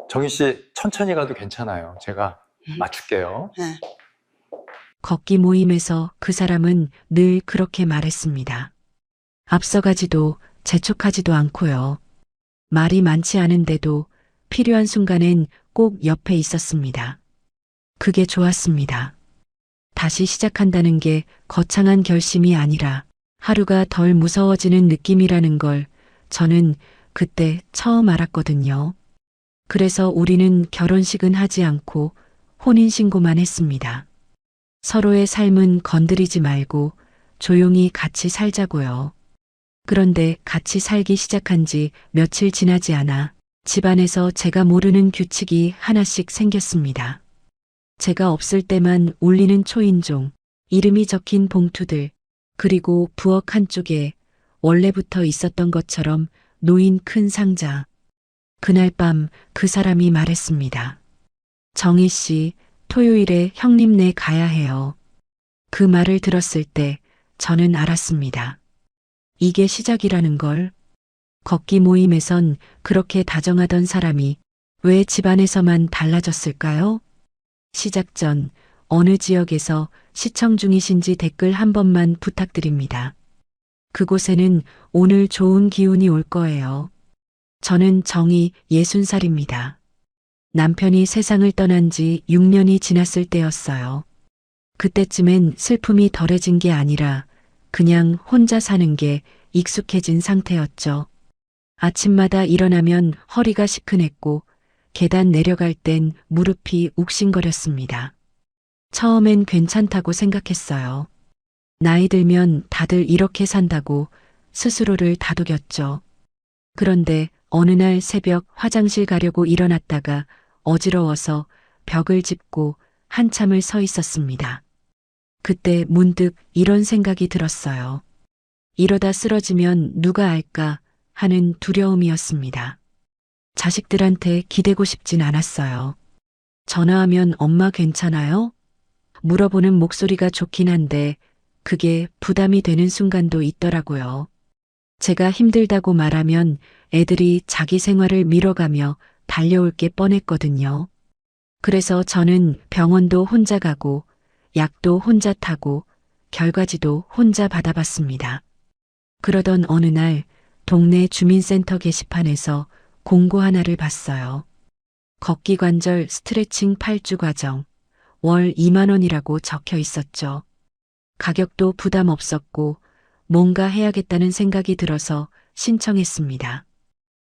정희 씨, 천천히 가도 괜찮아요. 제가 맞출게요. 네. 걷기 모임에서 그 사람은 늘 그렇게 말했습니다. 앞서가지도 재촉하지도 않고요. 말이 많지 않은데도 필요한 순간엔 꼭 옆에 있었습니다. 그게 좋았습니다. 다시 시작한다는 게 거창한 결심이 아니라 하루가 덜 무서워지는 느낌이라는 걸 저는 그때 처음 알았거든요. 그래서 우리는 결혼식은 하지 않고 혼인신고만 했습니다. 서로의 삶은 건드리지 말고 조용히 같이 살자고요. 그런데 같이 살기 시작한 지 며칠 지나지 않아 집안에서 제가 모르는 규칙이 하나씩 생겼습니다. 제가 없을 때만 울리는 초인종, 이름이 적힌 봉투들, 그리고 부엌 한쪽에 원래부터 있었던 것처럼 놓인 큰 상자. 그날 밤 그 사람이 말했습니다. 정희 씨, 토요일에 형님네 가야 해요. 그 말을 들었을 때 저는 알았습니다. 이게 시작이라는 걸. 걷기 모임에선 그렇게 다정하던 사람이 왜 집안에서만 달라졌을까요? 시작 전 어느 지역에서 시청 중이신지 댓글 한 번만 부탁드립니다. 그곳에는 오늘 좋은 기운이 올 거예요. 저는 정희 60살입니다. 남편이 세상을 떠난 지 6년이 지났을 때였어요. 그때쯤엔 슬픔이 덜해진 게 아니라 그냥 혼자 사는 게 익숙해진 상태였죠. 아침마다 일어나면 허리가 시큰했고 계단 내려갈 땐 무릎이 욱신거렸습니다. 처음엔 괜찮다고 생각했어요. 나이 들면 다들 이렇게 산다고 스스로를 다독였죠. 그런데 어느 날 새벽 화장실 가려고 일어났다가 어지러워서 벽을 짚고 한참을 서 있었습니다. 그때 문득 이런 생각이 들었어요. 이러다 쓰러지면 누가 알까 하는 두려움이었습니다. 자식들한테 기대고 싶진 않았어요. 전화하면 엄마 괜찮아요? 물어보는 목소리가 좋긴 한데 그게 부담이 되는 순간도 있더라고요. 제가 힘들다고 말하면 애들이 자기 생활을 미뤄가며 달려올 게 뻔했거든요. 그래서 저는 병원도 혼자 가고 약도 혼자 타고 결과지도 혼자 받아봤습니다. 그러던 어느 날 동네 주민센터 게시판에서 공고 하나를 봤어요. 걷기 관절 스트레칭 8주 과정, 월 2만 원이라고 적혀 있었죠. 가격도 부담 없었고 뭔가 해야겠다는 생각이 들어서 신청했습니다.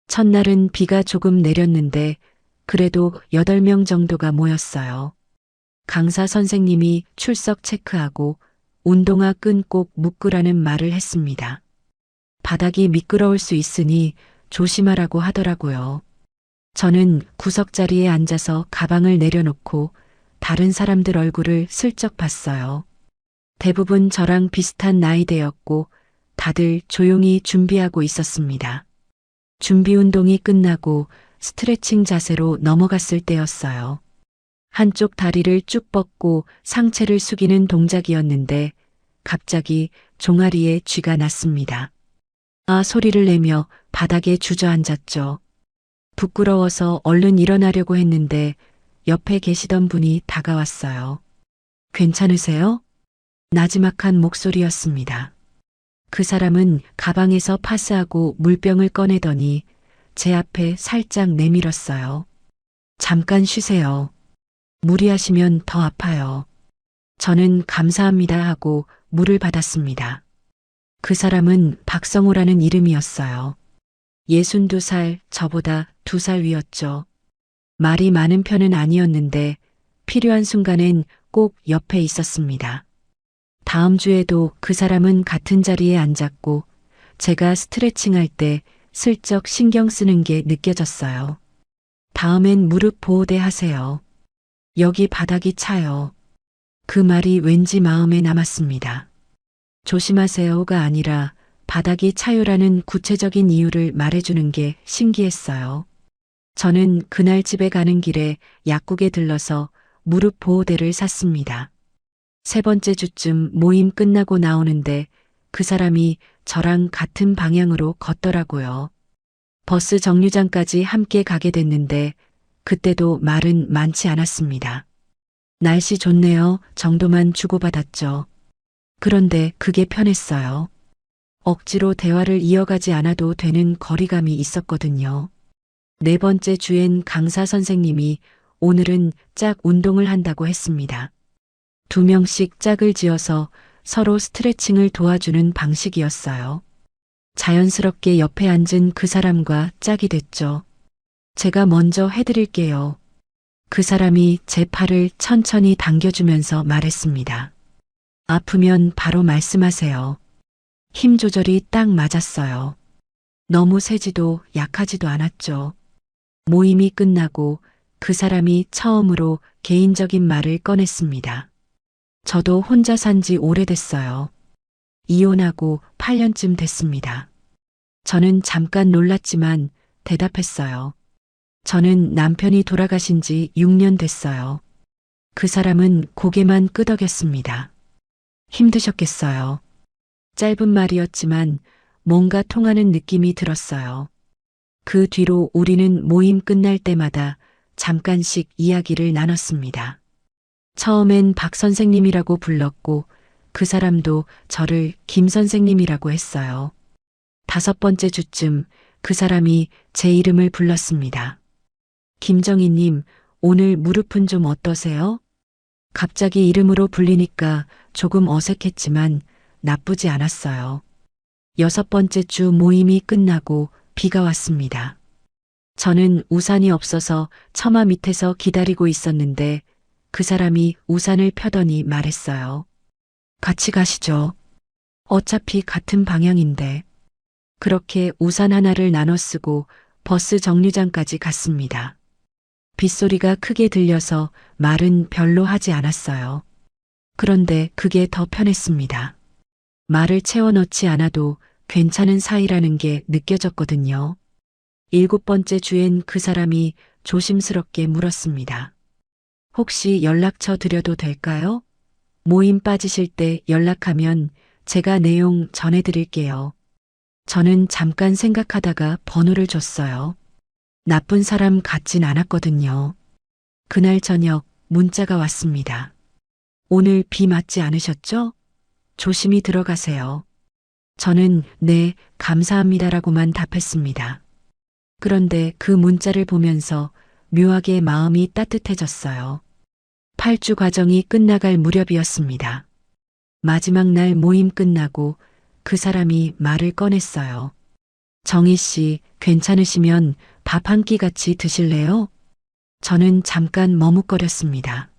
첫날은 비가 조금 내렸는데 그래도 8명 정도가 모였어요. 강사 선생님이 출석 체크하고 운동화 끈 꼭 묶으라는 말을 했습니다. 바닥이 미끄러울 수 있으니 조심하라고 하더라고요. 저는 구석자리에 앉아서 가방을 내려놓고 다른 사람들 얼굴을 슬쩍 봤어요. 대부분 저랑 비슷한 나이대였고 다들 조용히 준비하고 있었습니다. 준비 운동이 끝나고 스트레칭 자세로 넘어갔을 때였어요. 한쪽 다리를 쭉 뻗고 상체를 숙이는 동작이었는데 갑자기 종아리에 쥐가 났습니다. 아 소리를 내며 바닥에 주저앉았죠. 부끄러워서 얼른 일어나려고 했는데 옆에 계시던 분이 다가왔어요. 괜찮으세요? 나지막한 목소리였습니다. 그 사람은 가방에서 파스하고 물병을 꺼내더니 제 앞에 살짝 내밀었어요. 잠깐 쉬세요. 무리하시면 더 아파요. 저는 감사합니다 하고 물을 받았습니다. 그 사람은 박성호라는 이름이었어요. 62살, 저보다 2살 위였죠. 말이 많은 편은 아니었는데 필요한 순간엔 꼭 옆에 있었습니다. 다음 주에도 그 사람은 같은 자리에 앉았고 제가 스트레칭할 때 슬쩍 신경 쓰는 게 느껴졌어요. 다음엔 무릎 보호대 하세요. 여기 바닥이 차요. 그 말이 왠지 마음에 남았습니다. 조심하세요가 아니라 바닥이 차요라는 구체적인 이유를 말해주는 게 신기했어요. 저는 그날 집에 가는 길에 약국에 들러서 무릎 보호대를 샀습니다. 세 번째 주쯤 모임 끝나고 나오는데 그 사람이 저랑 같은 방향으로 걷더라고요. 버스 정류장까지 함께 가게 됐는데 그때도 말은 많지 않았습니다. 날씨 좋네요 정도만 주고받았죠. 그런데 그게 편했어요. 억지로 대화를 이어가지 않아도 되는 거리감이 있었거든요. 네 번째 주엔 강사 선생님이 오늘은 짝 운동을 한다고 했습니다. 2명씩 짝을 지어서 서로 스트레칭을 도와주는 방식이었어요. 자연스럽게 옆에 앉은 그 사람과 짝이 됐죠. 제가 먼저 해드릴게요. 그 사람이 제 팔을 천천히 당겨주면서 말했습니다. 아프면 바로 말씀하세요. 힘 조절이 딱 맞았어요. 너무 세지도 약하지도 않았죠. 모임이 끝나고 그 사람이 처음으로 개인적인 말을 꺼냈습니다. 저도 혼자 산 지 오래됐어요. 이혼하고 8년쯤 됐습니다. 저는 잠깐 놀랐지만 대답했어요. 저는 남편이 돌아가신 지 6년 됐어요. 그 사람은 고개만 끄덕였습니다. 힘드셨겠어요. 짧은 말이었지만 뭔가 통하는 느낌이 들었어요. 그 뒤로 우리는 모임 끝날 때마다 잠깐씩 이야기를 나눴습니다. 처음엔 박 선생님이라고 불렀고 그 사람도 저를 김 선생님이라고 했어요. 5번째 주쯤 그 사람이 제 이름을 불렀습니다. 김정희님, 오늘 무릎은 좀 어떠세요? 갑자기 이름으로 불리니까 조금 어색했지만 나쁘지 않았어요. 6번째 주 모임이 끝나고 비가 왔습니다. 저는 우산이 없어서 처마 밑에서 기다리고 있었는데 그 사람이 우산을 펴더니 말했어요. 같이 가시죠. 어차피 같은 방향인데. 그렇게 우산 하나를 나눠 쓰고 버스 정류장까지 갔습니다. 빗소리가 크게 들려서 말은 별로 하지 않았어요. 그런데 그게 더 편했습니다. 말을 채워 넣지 않아도 괜찮은 사이라는 게 느껴졌거든요. 7번째 주엔 그 사람이 조심스럽게 물었습니다. 혹시 연락처 드려도 될까요? 모임 빠지실 때 연락하면 제가 내용 전해드릴게요. 저는 잠깐 생각하다가 번호를 줬어요. 나쁜 사람 같진 않았거든요. 그날 저녁 문자가 왔습니다. 오늘 비 맞지 않으셨죠? 조심히 들어가세요. 저는 네, 감사합니다라고만 답했습니다. 그런데 그 문자를 보면서 묘하게 마음이 따뜻해졌어요. 8주 과정이 끝나갈 무렵이었습니다. 마지막 날 모임 끝나고 그 사람이 말을 꺼냈어요. 정희 씨, 괜찮으시면 밥 한 끼 같이 드실래요? 저는 잠깐 머뭇거렸습니다.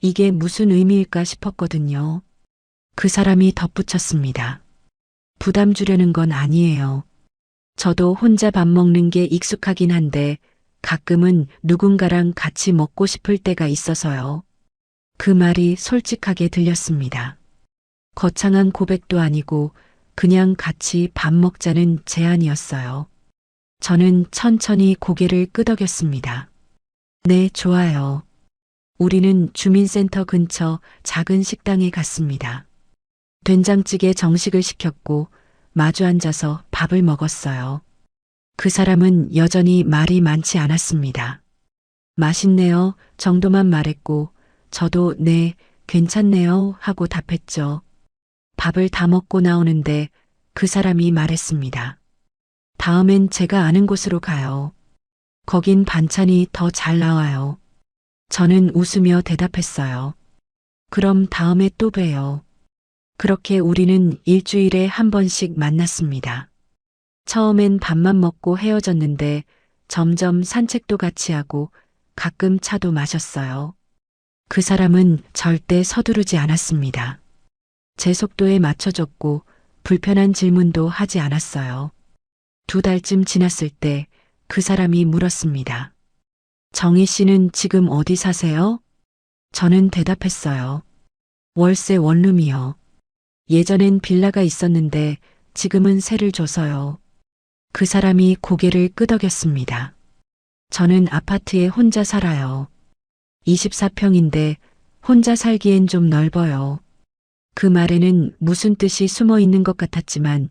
이게 무슨 의미일까 싶었거든요. 그 사람이 덧붙였습니다. 부담 주려는 건 아니에요. 저도 혼자 밥 먹는 게 익숙하긴 한데 가끔은 누군가랑 같이 먹고 싶을 때가 있어서요. 그 말이 솔직하게 들렸습니다. 거창한 고백도 아니고 그냥 같이 밥 먹자는 제안이었어요. 저는 천천히 고개를 끄덕였습니다. 네, 좋아요. 우리는 주민센터 근처 작은 식당에 갔습니다. 된장찌개 정식을 시켰고 마주 앉아서 밥을 먹었어요. 그 사람은 여전히 말이 많지 않았습니다. 맛있네요 정도만 말했고 저도 네, 괜찮네요 하고 답했죠. 밥을 다 먹고 나오는데 그 사람이 말했습니다. 다음엔 제가 아는 곳으로 가요. 거긴 반찬이 더 잘 나와요. 저는 웃으며 대답했어요. 그럼 다음에 또 봬요. 그렇게 우리는 일주일에 한 번씩 만났습니다. 처음엔 밥만 먹고 헤어졌는데 점점 산책도 같이 하고 가끔 차도 마셨어요. 그 사람은 절대 서두르지 않았습니다. 제 속도에 맞춰줬고 불편한 질문도 하지 않았어요. 2달쯤 지났을 때 그 사람이 물었습니다. 정희 씨는 지금 어디 사세요? 저는 대답했어요. 월세 원룸이요. 예전엔 빌라가 있었는데 지금은 세를 줘서요. 그 사람이 고개를 끄덕였습니다. 저는 아파트에 혼자 살아요. 24평인데 혼자 살기엔 좀 넓어요. 그 말에는 무슨 뜻이 숨어 있는 것 같았지만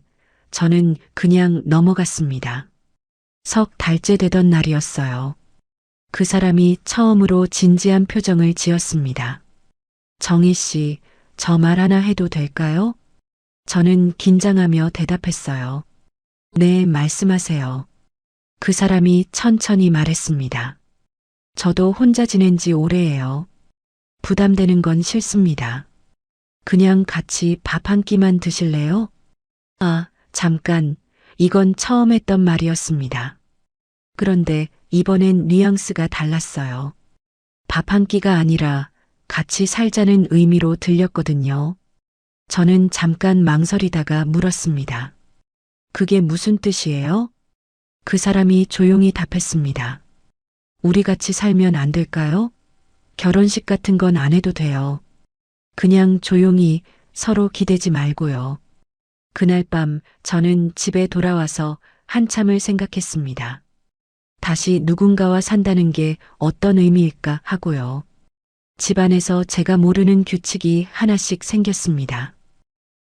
저는 그냥 넘어갔습니다. 석 달째 되던 날이었어요. 그 사람이 처음으로 진지한 표정을 지었습니다. 정희 씨, 저 말 하나 해도 될까요? 저는 긴장하며 대답했어요. 네, 말씀하세요. 그 사람이 천천히 말했습니다. 저도 혼자 지낸 지 오래예요. 부담되는 건 싫습니다. 그냥 같이 밥 한 끼만 드실래요? 아, 잠깐. 이건 처음 했던 말이었습니다. 그런데 이번엔 뉘앙스가 달랐어요. 밥 한 끼가 아니라 같이 살자는 의미로 들렸거든요. 저는 잠깐 망설이다가 물었습니다. 그게 무슨 뜻이에요? 그 사람이 조용히 답했습니다. 우리 같이 살면 안 될까요? 결혼식 같은 건 안 해도 돼요. 그냥 조용히 서로 기대지 말고요. 그날 밤 저는 집에 돌아와서 한참을 생각했습니다. 다시 누군가와 산다는 게 어떤 의미일까 하고요. 집안에서 제가 모르는 규칙이 하나씩 생겼습니다.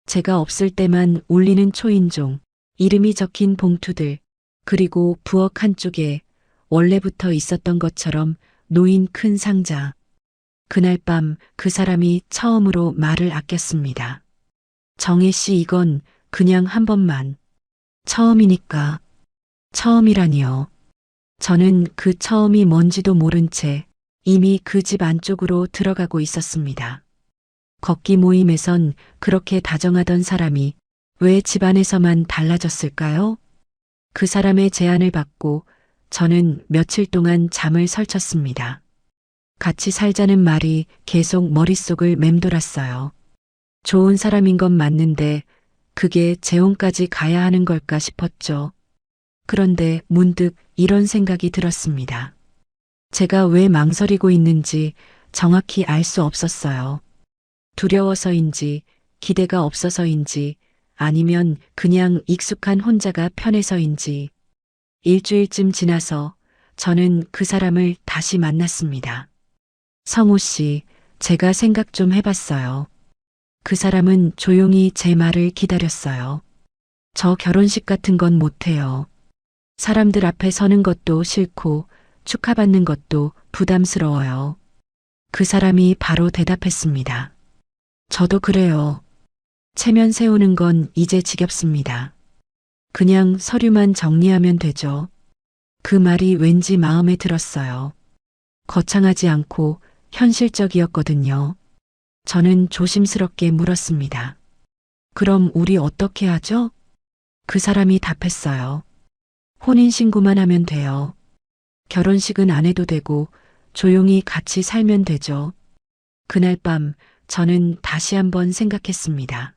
제가 없을 때만 울리는 초인종, 이름이 적힌 봉투들, 그리고 부엌 한쪽에 원래부터 있었던 것처럼 놓인 큰 상자. 그날 밤 그 사람이 처음으로 말을 아꼈습니다. 정혜 씨, 이건 그냥 한 번만. 처음이니까. 처음이라니요. 저는 그 처음이 뭔지도 모른 채 이미 그 집 안쪽으로 들어가고 있었습니다. 걷기 모임에선 그렇게 다정하던 사람이 왜 집안에서만 달라졌을까요? 그 사람의 제안을 받고 저는 며칠 동안 잠을 설쳤습니다. 같이 살자는 말이 계속 머릿속을 맴돌았어요. 좋은 사람인 건 맞는데 그게 재혼까지 가야 하는 걸까 싶었죠. 그런데 문득 이런 생각이 들었습니다. 제가 왜 망설이고 있는지 정확히 알 수 없었어요. 두려워서인지, 기대가 없어서인지, 아니면 그냥 익숙한 혼자가 편해서인지. 일주일쯤 지나서 저는 그 사람을 다시 만났습니다. 성우 씨, 제가 생각 좀 해봤어요. 그 사람은 조용히 제 말을 기다렸어요. 저 결혼식 같은 건 못해요. 사람들 앞에 서는 것도 싫고 축하받는 것도 부담스러워요. 그 사람이 바로 대답했습니다. 저도 그래요. 체면 세우는 건 이제 지겹습니다. 그냥 서류만 정리하면 되죠. 그 말이 왠지 마음에 들었어요. 거창하지 않고 현실적이었거든요. 저는 조심스럽게 물었습니다. 그럼 우리 어떻게 하죠? 그 사람이 답했어요. 혼인신고만 하면 돼요. 결혼식은 안 해도 되고 조용히 같이 살면 되죠. 그날 밤 저는 다시 한번 생각했습니다.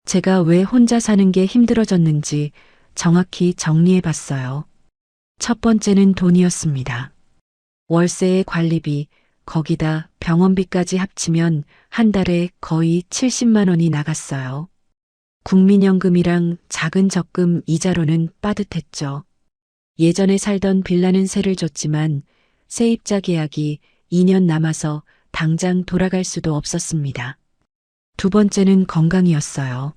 제가 왜 혼자 사는 게 힘들어졌는지 정확히 정리해 봤어요. 첫 번째는 돈이었습니다. 월세의 관리비, 거기다 병원비까지 합치면 한 달에 거의 70만 원이 나갔어요. 국민연금이랑 작은 적금 이자로는 빠듯했죠. 예전에 살던 빌라는 세를 줬지만 세입자 계약이 2년 남아서 당장 돌아갈 수도 없었습니다. 두 번째는 건강이었어요.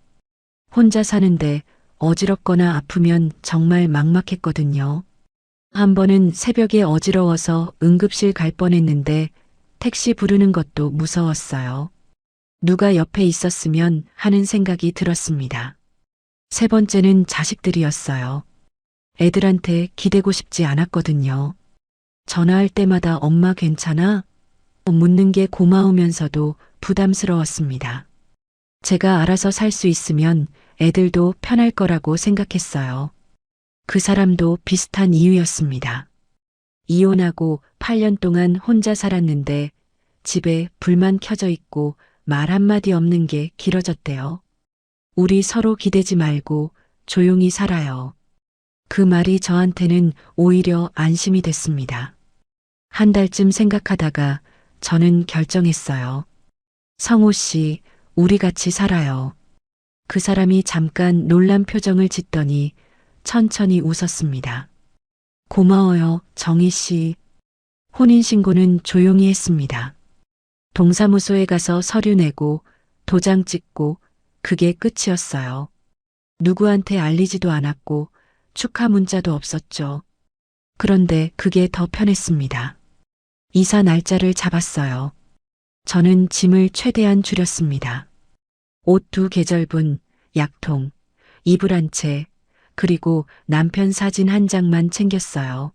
혼자 사는데 어지럽거나 아프면 정말 막막했거든요. 한 번은 새벽에 어지러워서 응급실 갈 뻔했는데 택시 부르는 것도 무서웠어요. 누가 옆에 있었으면 하는 생각이 들었습니다. 세 번째는 자식들이었어요. 애들한테 기대고 싶지 않았거든요. 전화할 때마다 엄마 괜찮아? 묻는 게 고마우면서도 부담스러웠습니다. 제가 알아서 살 수 있으면 애들도 편할 거라고 생각했어요. 그 사람도 비슷한 이유였습니다. 이혼하고 8년 동안 혼자 살았는데 집에 불만 켜져 있고 말 한마디 없는 게 길어졌대요. 우리 서로 기대지 말고 조용히 살아요. 그 말이 저한테는 오히려 안심이 됐습니다. 한 달쯤 생각하다가 저는 결정했어요. 성우 씨, 우리 같이 살아요. 그 사람이 잠깐 놀란 표정을 짓더니 천천히 웃었습니다. 고마워요, 정희 씨. 혼인신고는 조용히 했습니다. 동사무소에 가서 서류 내고 도장 찍고 그게 끝이었어요. 누구한테 알리지도 않았고 축하 문자도 없었죠. 그런데 그게 더 편했습니다. 이사 날짜를 잡았어요. 저는 짐을 최대한 줄였습니다. 옷 2계절분, 약통, 이불 한 채, 그리고 남편 사진 한 장만 챙겼어요.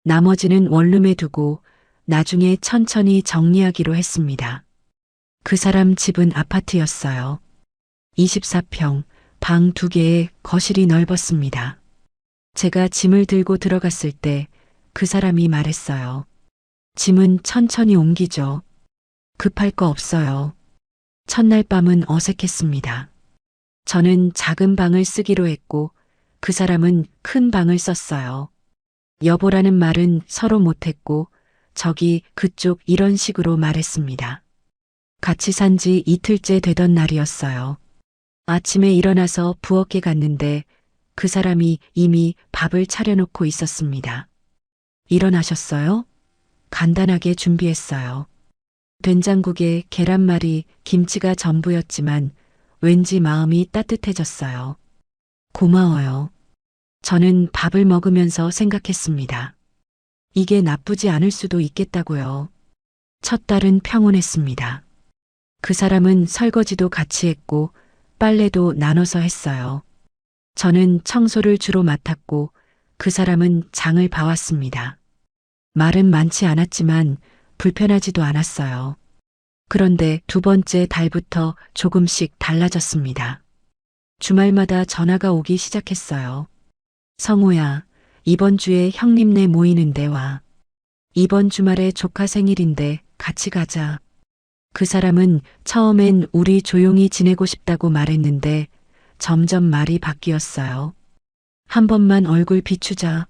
나머지는 원룸에 두고 나중에 천천히 정리하기로 했습니다. 그 사람 집은 아파트였어요. 24평, 방 2개에 거실이 넓었습니다. 제가 짐을 들고 들어갔을 때 그 사람이 말했어요. 짐은 천천히 옮기죠. 급할 거 없어요. 첫날 밤은 어색했습니다. 저는 작은 방을 쓰기로 했고 그 사람은 큰 방을 썼어요. 여보라는 말은 서로 못했고 저기 그쪽 이런 식으로 말했습니다. 같이 산 지 이틀째 되던 날이었어요. 아침에 일어나서 부엌에 갔는데 그 사람이 이미 밥을 차려놓고 있었습니다. 일어나셨어요? 간단하게 준비했어요. 된장국에 계란말이, 김치가 전부였지만 왠지 마음이 따뜻해졌어요. 고마워요. 저는 밥을 먹으면서 생각했습니다. 이게 나쁘지 않을 수도 있겠다고요. 첫 달은 평온했습니다. 그 사람은 설거지도 같이 했고 빨래도 나눠서 했어요. 저는 청소를 주로 맡았고 그 사람은 장을 봐왔습니다. 말은 많지 않았지만 불편하지도 않았어요. 그런데 2번째 달부터 조금씩 달라졌습니다. 주말마다 전화가 오기 시작했어요. 성우야, 이번 주에 형님네 모이는데 와. 이번 주말에 조카 생일인데 같이 가자. 그 사람은 처음엔 우리 조용히 지내고 싶다고 말했는데 점점 말이 바뀌었어요. 한 번만 얼굴 비추자.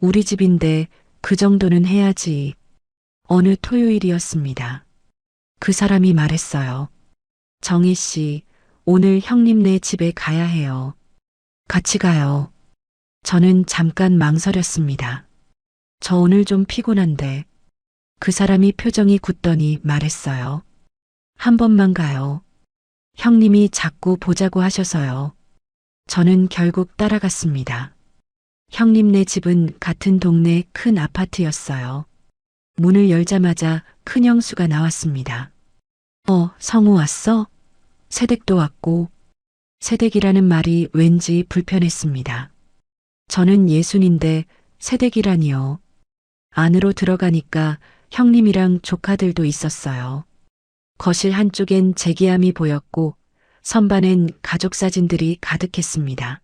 우리 집인데 그 정도는 해야지. 어느 토요일이었습니다. 그 사람이 말했어요. 정희 씨, 오늘 형님네 집에 가야 해요. 같이 가요. 저는 잠깐 망설였습니다. 저 오늘 좀 피곤한데. 그 사람이 표정이 굳더니 말했어요. 한 번만 가요. 형님이 자꾸 보자고 하셔서요. 저는 결국 따라갔습니다. 형님네 집은 같은 동네 큰 아파트였어요. 문을 열자마자 큰 형수가 나왔습니다. 성우 왔어? 새댁도 왔고. 새댁이라는 말이 왠지 불편했습니다. 저는 예순인데 새댁이라니요. 안으로 들어가니까 형님이랑 조카들도 있었어요. 거실 한쪽엔 제기함이 보였고 선반엔 가족 사진들이 가득했습니다.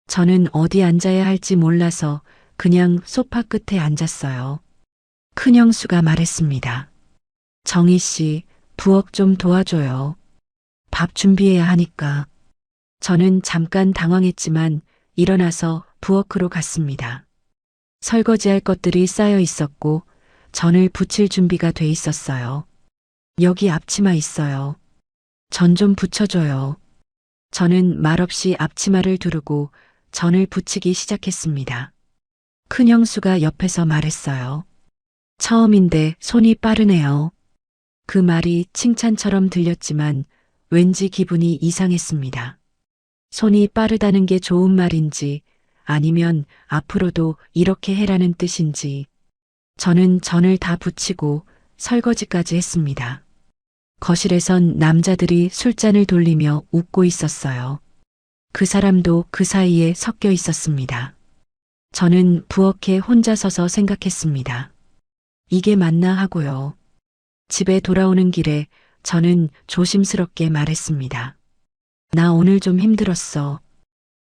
저는 어디 앉아야 할지 몰라서 그냥 소파 끝에 앉았어요. 큰 형수가 말했습니다. 정희 씨, 부엌 좀 도와줘요. 밥 준비해야 하니까. 저는 잠깐 당황했지만 일어나서 부엌으로 갔습니다. 설거지할 것들이 쌓여 있었고 전을 부칠 준비가 돼 있었어요. 여기 앞치마 있어요. 전 좀 붙여줘요. 저는 말없이 앞치마를 두르고 전을 부치기 시작했습니다. 큰 형수가 옆에서 말했어요. 처음인데 손이 빠르네요. 그 말이 칭찬처럼 들렸지만 왠지 기분이 이상했습니다. 손이 빠르다는 게 좋은 말인지 아니면 앞으로도 이렇게 해라는 뜻인지. 저는 전을 다 부치고 설거지까지 했습니다. 거실에선 남자들이 술잔을 돌리며 웃고 있었어요. 그 사람도 그 사이에 섞여 있었습니다. 저는 부엌에 혼자 서서 생각했습니다. 이게 맞나 하고요. 집에 돌아오는 길에 저는 조심스럽게 말했습니다. 나 오늘 좀 힘들었어.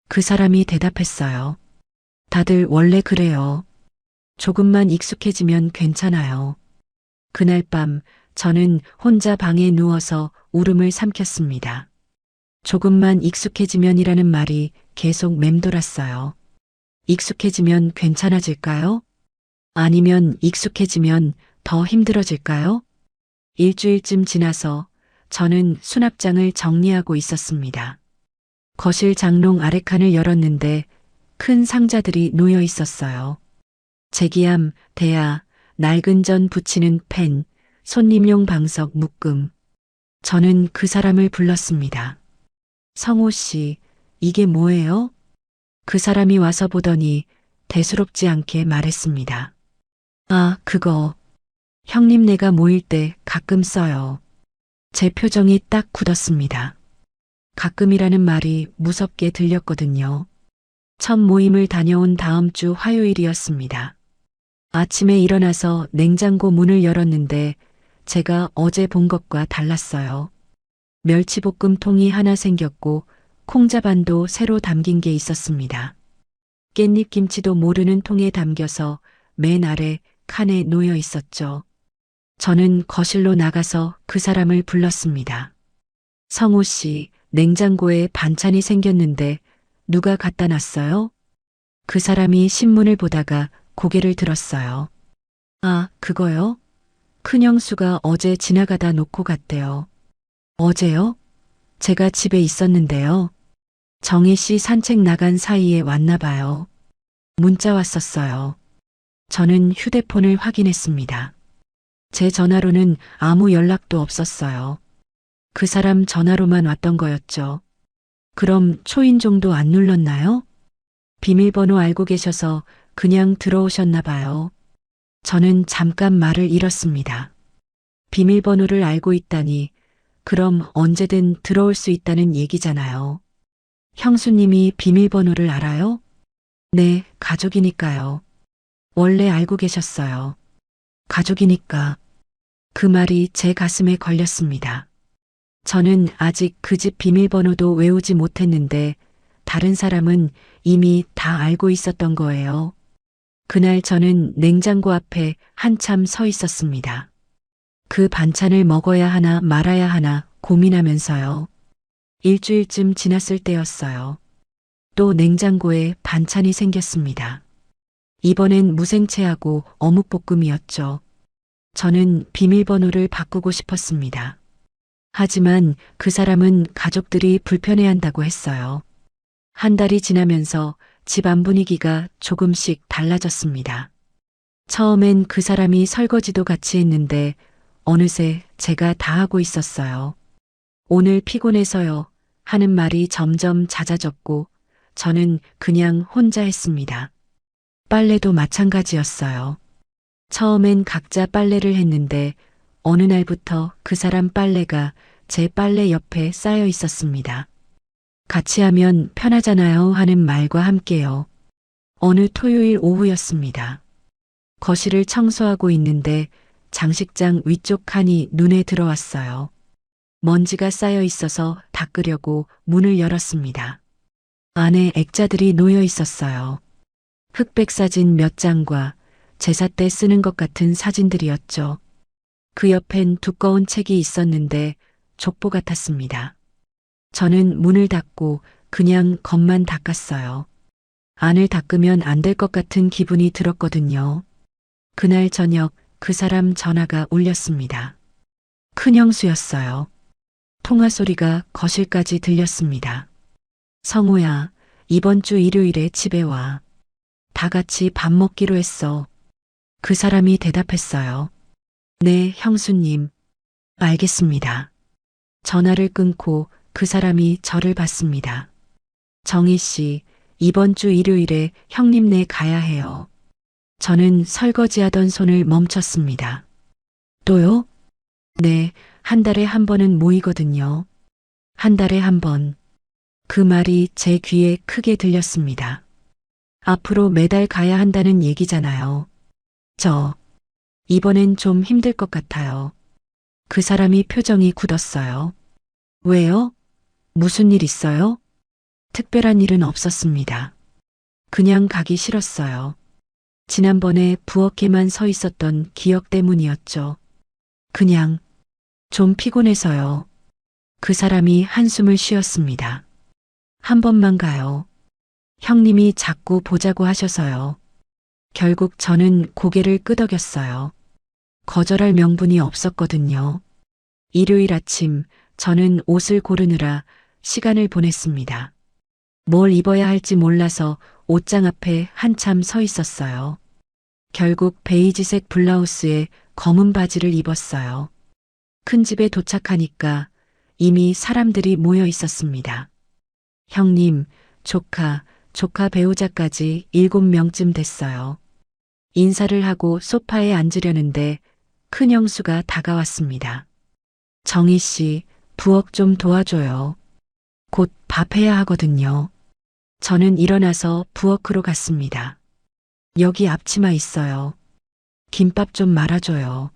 그 사람이 대답했어요. 다들 원래 그래요. 조금만 익숙해지면 괜찮아요. 그날 밤 저는 혼자 방에 누워서 울음을 삼켰습니다. 조금만 익숙해지면이라는 말이 계속 맴돌았어요. 익숙해지면 괜찮아질까요? 아니면 익숙해지면 더 힘들어질까요? 일주일쯤 지나서 저는 수납장을 정리하고 있었습니다. 거실 장롱 아래칸을 열었는데 큰 상자들이 놓여 있었어요. 제기함, 대야, 낡은 전 붙이는 펜, 손님용 방석 묶음. 저는 그 사람을 불렀습니다. 성호 씨, 이게 뭐예요? 그 사람이 와서 보더니 대수롭지 않게 말했습니다. 아, 그거. 형님 내가 모일 때 가끔 써요. 제 표정이 딱 굳었습니다. 가끔이라는 말이 무섭게 들렸거든요. 첫 모임을 다녀온 다음 주 화요일이었습니다. 아침에 일어나서 냉장고 문을 열었는데 제가 어제 본 것과 달랐어요. 멸치볶음통이 하나 생겼고 콩자반도 새로 담긴 게 있었습니다. 깻잎김치도 모르는 통에 담겨서 맨 아래 칸에 놓여 있었죠. 저는 거실로 나가서 그 사람을 불렀습니다. 성호 씨, 냉장고에 반찬이 생겼는데 누가 갖다 놨어요? 그 사람이 신문을 보다가 고개를 들었어요. 아, 그거요? 큰형수가 어제 지나가다 놓고 갔대요. 어제요? 제가 집에 있었는데요. 정희 씨 산책 나간 사이에 왔나 봐요. 문자 왔었어요. 저는 휴대폰을 확인했습니다. 제 전화로는 아무 연락도 없었어요. 그 사람 전화로만 왔던 거였죠. 그럼 초인종도 안 눌렀나요? 비밀번호 알고 계셔서 그냥 들어오셨나 봐요. 저는 잠깐 말을 잃었습니다. 비밀번호를 알고 있다니 그럼 언제든 들어올 수 있다는 얘기잖아요. 형수님이 비밀번호를 알아요? 네, 가족이니까요. 원래 알고 계셨어요. 가족이니까. 그 말이 제 가슴에 걸렸습니다. 저는 아직 그 집 비밀번호도 외우지 못했는데 다른 사람은 이미 다 알고 있었던 거예요. 그날 저는 냉장고 앞에 한참 서 있었습니다. 그 반찬을 먹어야 하나 말아야 하나 고민하면서요. 일주일쯤 지났을 때였어요. 또 냉장고에 반찬이 생겼습니다. 이번엔 무생채하고 어묵볶음이었죠. 저는 비밀번호를 바꾸고 싶었습니다. 하지만 그 사람은 가족들이 불편해한다고 했어요. 한 달이 지나면서 집안 분위기가 조금씩 달라졌습니다. 처음엔 그 사람이 설거지도 같이 했는데 어느새 제가 다 하고 있었어요. 오늘 피곤해서요 하는 말이 점점 잦아졌고 저는 그냥 혼자 했습니다. 빨래도 마찬가지였어요. 처음엔 각자 빨래를 했는데 어느 날부터 그 사람 빨래가 제 빨래 옆에 쌓여 있었습니다. 같이 하면 편하잖아요 하는 말과 함께요. 어느 토요일 오후였습니다. 거실을 청소하고 있는데 장식장 위쪽 칸이 눈에 들어왔어요. 먼지가 쌓여 있어서 닦으려고 문을 열었습니다. 안에 액자들이 놓여 있었어요. 흑백 사진 몇 장과 제사 때 쓰는 것 같은 사진들이었죠. 그 옆엔 두꺼운 책이 있었는데 족보 같았습니다. 저는 문을 닫고 그냥 겉만 닦았어요. 안을 닦으면 안 될 것 같은 기분이 들었거든요. 그날 저녁 그 사람 전화가 울렸습니다. 큰형수였어요. 통화 소리가 거실까지 들렸습니다. 성우야, 이번 주 일요일에 집에 와. 다 같이 밥 먹기로 했어. 그 사람이 대답했어요. 네, 형수님. 알겠습니다. 전화를 끊고 그 사람이 저를 봤습니다. 정희 씨, 이번 주 일요일에 형님네 가야 해요. 저는 설거지하던 손을 멈췄습니다. 또요? 네, 한 달에 한 번은 모이거든요. 한 달에 한 번. 그 말이 제 귀에 크게 들렸습니다. 앞으로 매달 가야 한다는 얘기잖아요. 이번엔 좀 힘들 것 같아요. 그 사람이 표정이 굳었어요. 왜요? 무슨 일 있어요? 특별한 일은 없었습니다. 그냥 가기 싫었어요. 지난번에 부엌에만 서 있었던 기억 때문이었죠. 그냥 좀 피곤해서요. 그 사람이 한숨을 쉬었습니다. 한 번만 가요. 형님이 자꾸 보자고 하셔서요. 결국 저는 고개를 끄덕였어요. 거절할 명분이 없었거든요. 일요일 아침 저는 옷을 고르느라 시간을 보냈습니다. 뭘 입어야 할지 몰라서 옷장 앞에 한참 서 있었어요. 결국 베이지색 블라우스에 검은 바지를 입었어요. 큰 집에 도착하니까 이미 사람들이 모여 있었습니다. 형님, 조카, 조카 배우자까지 7명쯤 됐어요. 인사를 하고 소파에 앉으려는데 큰 형수가 다가왔습니다. 정희 씨, 부엌 좀 도와줘요. 곧 밥해야 하거든요. 저는 일어나서 부엌으로 갔습니다. 여기 앞치마 있어요. 김밥 좀 말아줘요.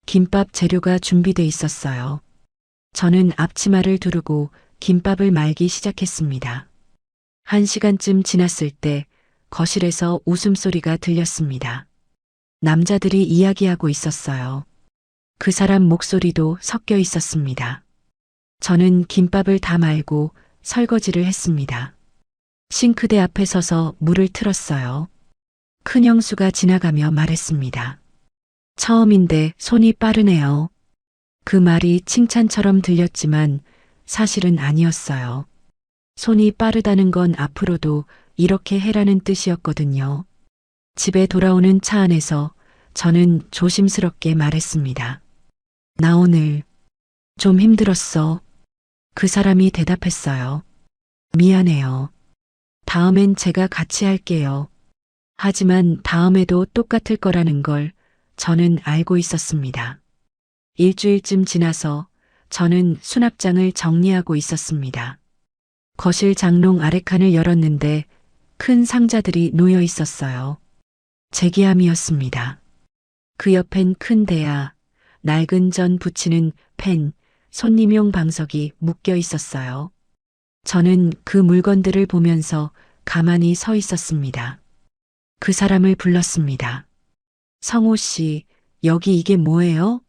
김밥 재료가 준비돼 있었어요. 저는 앞치마를 두르고 김밥을 말기 시작했습니다. 1시간쯤 지났을 때 거실에서 웃음소리가 들렸습니다. 남자들이 이야기하고 있었어요. 그 사람 목소리도 섞여 있었습니다. 저는 김밥을 다 말고 설거지를 했습니다. 싱크대 앞에 서서 물을 틀었어요. 큰 형수가 지나가며 말했습니다. 처음인데 손이 빠르네요. 그 말이 칭찬처럼 들렸지만 사실은 아니었어요. 손이 빠르다는 건 앞으로도 이렇게 해라는 뜻이었거든요. 집에 돌아오는 차 안에서 저는 조심스럽게 말했습니다. 나 오늘 좀 힘들었어. 그 사람이 대답했어요. 미안해요. 다음엔 제가 같이 할게요. 하지만 다음에도 똑같을 거라는 걸 저는 알고 있었습니다. 일주일쯤 지나서 저는 수납장을 정리하고 있었습니다. 거실 장롱 아래칸을 열었는데 큰 상자들이 놓여 있었어요. 제기함이었습니다. 그 옆엔 큰 대야, 낡은 전 붙이는 펜, 손님용 방석이 묶여 있었어요. 저는 그 물건들을 보면서 가만히 서 있었습니다. 그 사람을 불렀습니다. 성호 씨, 여기 이게 뭐예요?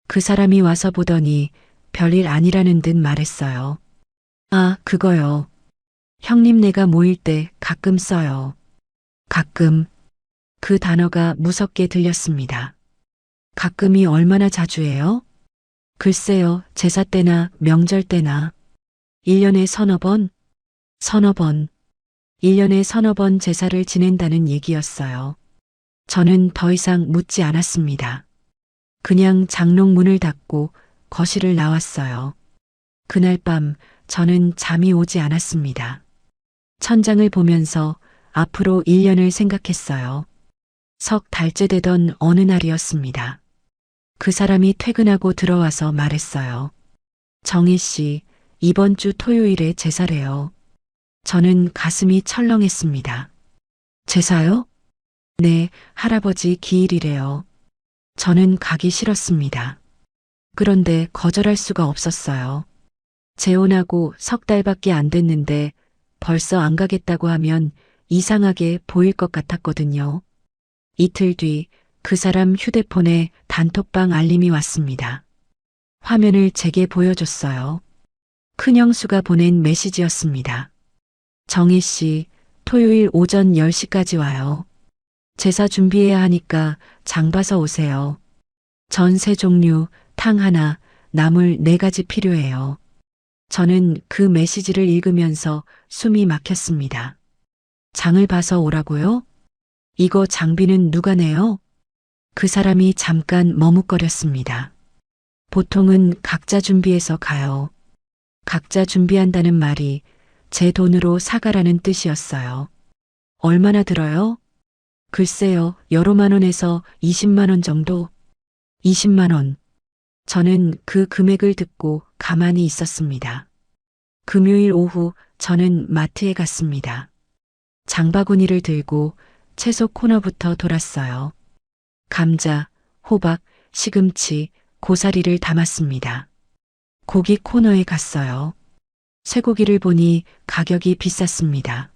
그 사람이 와서 보더니 별일 아니라는 듯 말했어요. 아, 그거요. 형님네가 모일 때 가끔 써요. 가끔. 그 단어가 무섭게 들렸습니다. 가끔이 얼마나 자주 해요? 글쎄요, 제사 때나 명절 때나. 1년에 서너 번? 서너 번. 1년에 서너 번 제사를 지낸다는 얘기였어요. 저는 더 이상 묻지 않았습니다. 그냥 장롱 문을 닫고 거실을 나왔어요. 그날 밤 저는 잠이 오지 않았습니다. 천장을 보면서 앞으로 1년을 생각했어요. 석 달째 되던 어느 날이었습니다. 그 사람이 퇴근하고 들어와서 말했어요. 정희 씨, 이번 주 토요일에 제사래요. 저는 가슴이 철렁했습니다. 제사요? 네, 할아버지 기일이래요. 저는 가기 싫었습니다. 그런데 거절할 수가 없었어요. 재혼하고 석 달밖에 안 됐는데 벌써 안 가겠다고 하면 이상하게 보일 것 같았거든요. 이틀 뒤 그 사람 휴대폰에 단톡방 알림이 왔습니다. 화면을 제게 보여줬어요. 큰형수가 보낸 메시지였습니다. 정희 씨, 토요일 오전 10시까지 와요. 제사 준비해야 하니까 장 봐서 오세요. 전 3종류, 탕 하나, 나물 4가지 필요해요. 저는 그 메시지를 읽으면서 숨이 막혔습니다. 장을 봐서 오라고요? 이거 장비는 누가 내요? 그 사람이 잠깐 머뭇거렸습니다. 보통은 각자 준비해서 가요. 각자 준비한다는 말이 제 돈으로 사가라는 뜻이었어요. 얼마나 들어요? 글쎄요, 여러 만 원에서 20만 원 정도? 20만 원. 저는 그 금액을 듣고 가만히 있었습니다. 금요일 오후 저는 마트에 갔습니다. 장바구니를 들고 채소 코너부터 돌았어요. 감자, 호박, 시금치, 고사리를 담았습니다. 고기 코너에 갔어요. 쇠고기를 보니 가격이 비쌌습니다.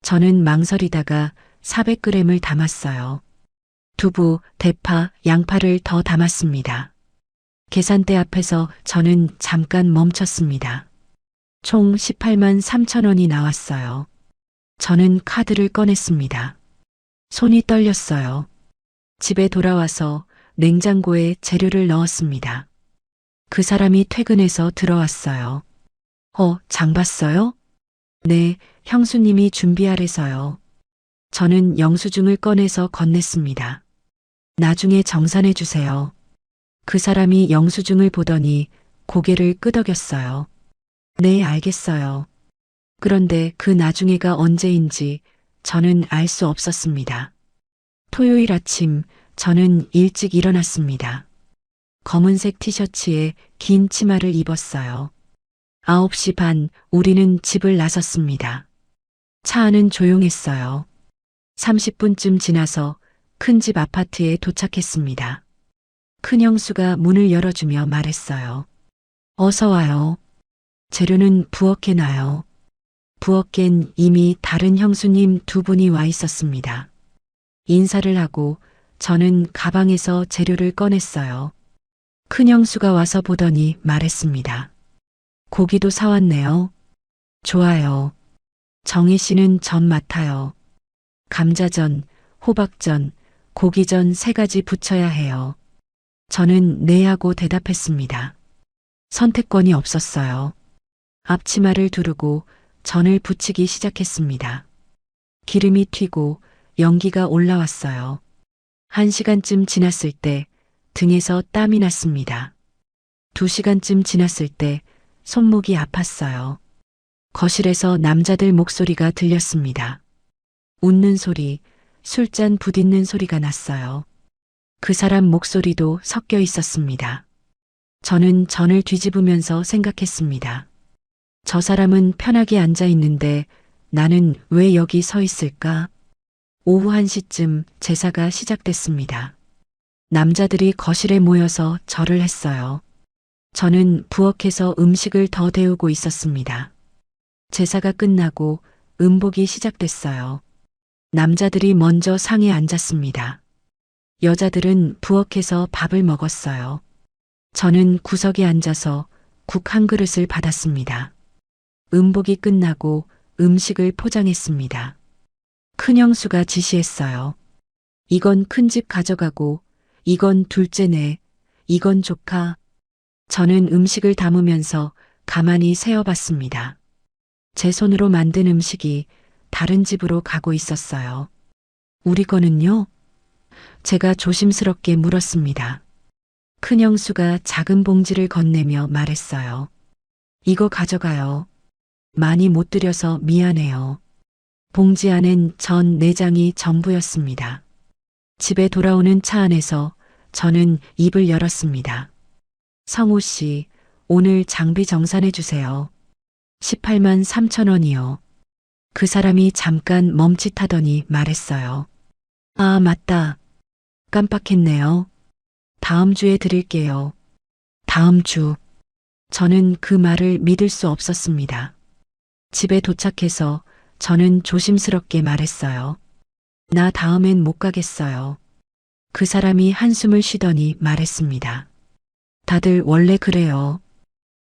저는 망설이다가 400g을 담았어요. 두부, 대파, 양파를 더 담았습니다. 계산대 앞에서 저는 잠깐 멈췄습니다. 총 18만 3천 원이 나왔어요. 저는 카드를 꺼냈습니다. 손이 떨렸어요. 집에 돌아와서 냉장고에 재료를 넣었습니다. 그 사람이 퇴근해서 들어왔어요. 장 봤어요? 네, 형수님이 준비하래서요. 저는 영수증을 꺼내서 건넸습니다. 나중에 정산해 주세요. 그 사람이 영수증을 보더니 고개를 끄덕였어요. 네, 알겠어요. 그런데 그 나중에가 언제인지 저는 알 수 없었습니다. 토요일 아침 저는 일찍 일어났습니다. 검은색 티셔츠에 긴 치마를 입었어요. 9시 반 우리는 집을 나섰습니다. 차 안은 조용했어요. 30분쯤 지나서 큰 집 아파트에 도착했습니다. 큰형수가 문을 열어주며 말했어요. 어서 와요. 재료는 부엌에 놔요. 부엌엔 이미 다른 형수님 두 분이 와 있었습니다. 인사를 하고 저는 가방에서 재료를 꺼냈어요. 큰형수가 와서 보더니 말했습니다. 고기도 사왔네요. 좋아요. 정희 씨는 전 맡아요. 감자전, 호박전, 고기전 3가지 부쳐야 해요. 저는 네 하고 대답했습니다. 선택권이 없었어요. 앞치마를 두르고 전을 부치기 시작했습니다. 기름이 튀고 연기가 올라왔어요. 1시간쯤 지났을 때 등에서 땀이 났습니다. 2시간쯤 지났을 때 손목이 아팠어요. 거실에서 남자들 목소리가 들렸습니다. 웃는 소리, 술잔 부딪는 소리가 났어요. 그 사람 목소리도 섞여 있었습니다. 저는 전을 뒤집으면서 생각했습니다. 저 사람은 편하게 앉아 있는데 나는 왜 여기 서 있을까? 오후 1시쯤 제사가 시작됐습니다. 남자들이 거실에 모여서 절을 했어요. 저는 부엌에서 음식을 더 데우고 있었습니다. 제사가 끝나고 음복이 시작됐어요. 남자들이 먼저 상에 앉았습니다. 여자들은 부엌에서 밥을 먹었어요. 저는 구석에 앉아서 국 한 그릇을 받았습니다. 음복이 끝나고 음식을 포장했습니다. 큰형수가 지시했어요. 이건 큰집 가져가고, 이건 둘째네, 이건 조카. 저는 음식을 담으면서 가만히 세어봤습니다. 제 손으로 만든 음식이 다른 집으로 가고 있었어요. 우리 거는요? 제가 조심스럽게 물었습니다. 큰형수가 작은 봉지를 건네며 말했어요. 이거 가져가요. 많이 못 드려서 미안해요. 봉지 안엔 전 4장이 전부였습니다. 집에 돌아오는 차 안에서 저는 입을 열었습니다. 성우 씨, 오늘 장비 정산해 주세요. 18만 3천 원이요. 그 사람이 잠깐 멈칫하더니 말했어요. 아, 맞다. 깜빡했네요. 다음 주에 드릴게요. 다음 주. 저는 그 말을 믿을 수 없었습니다. 집에 도착해서 저는 조심스럽게 말했어요. 나 다음엔 못 가겠어요. 그 사람이 한숨을 쉬더니 말했습니다. 다들 원래 그래요.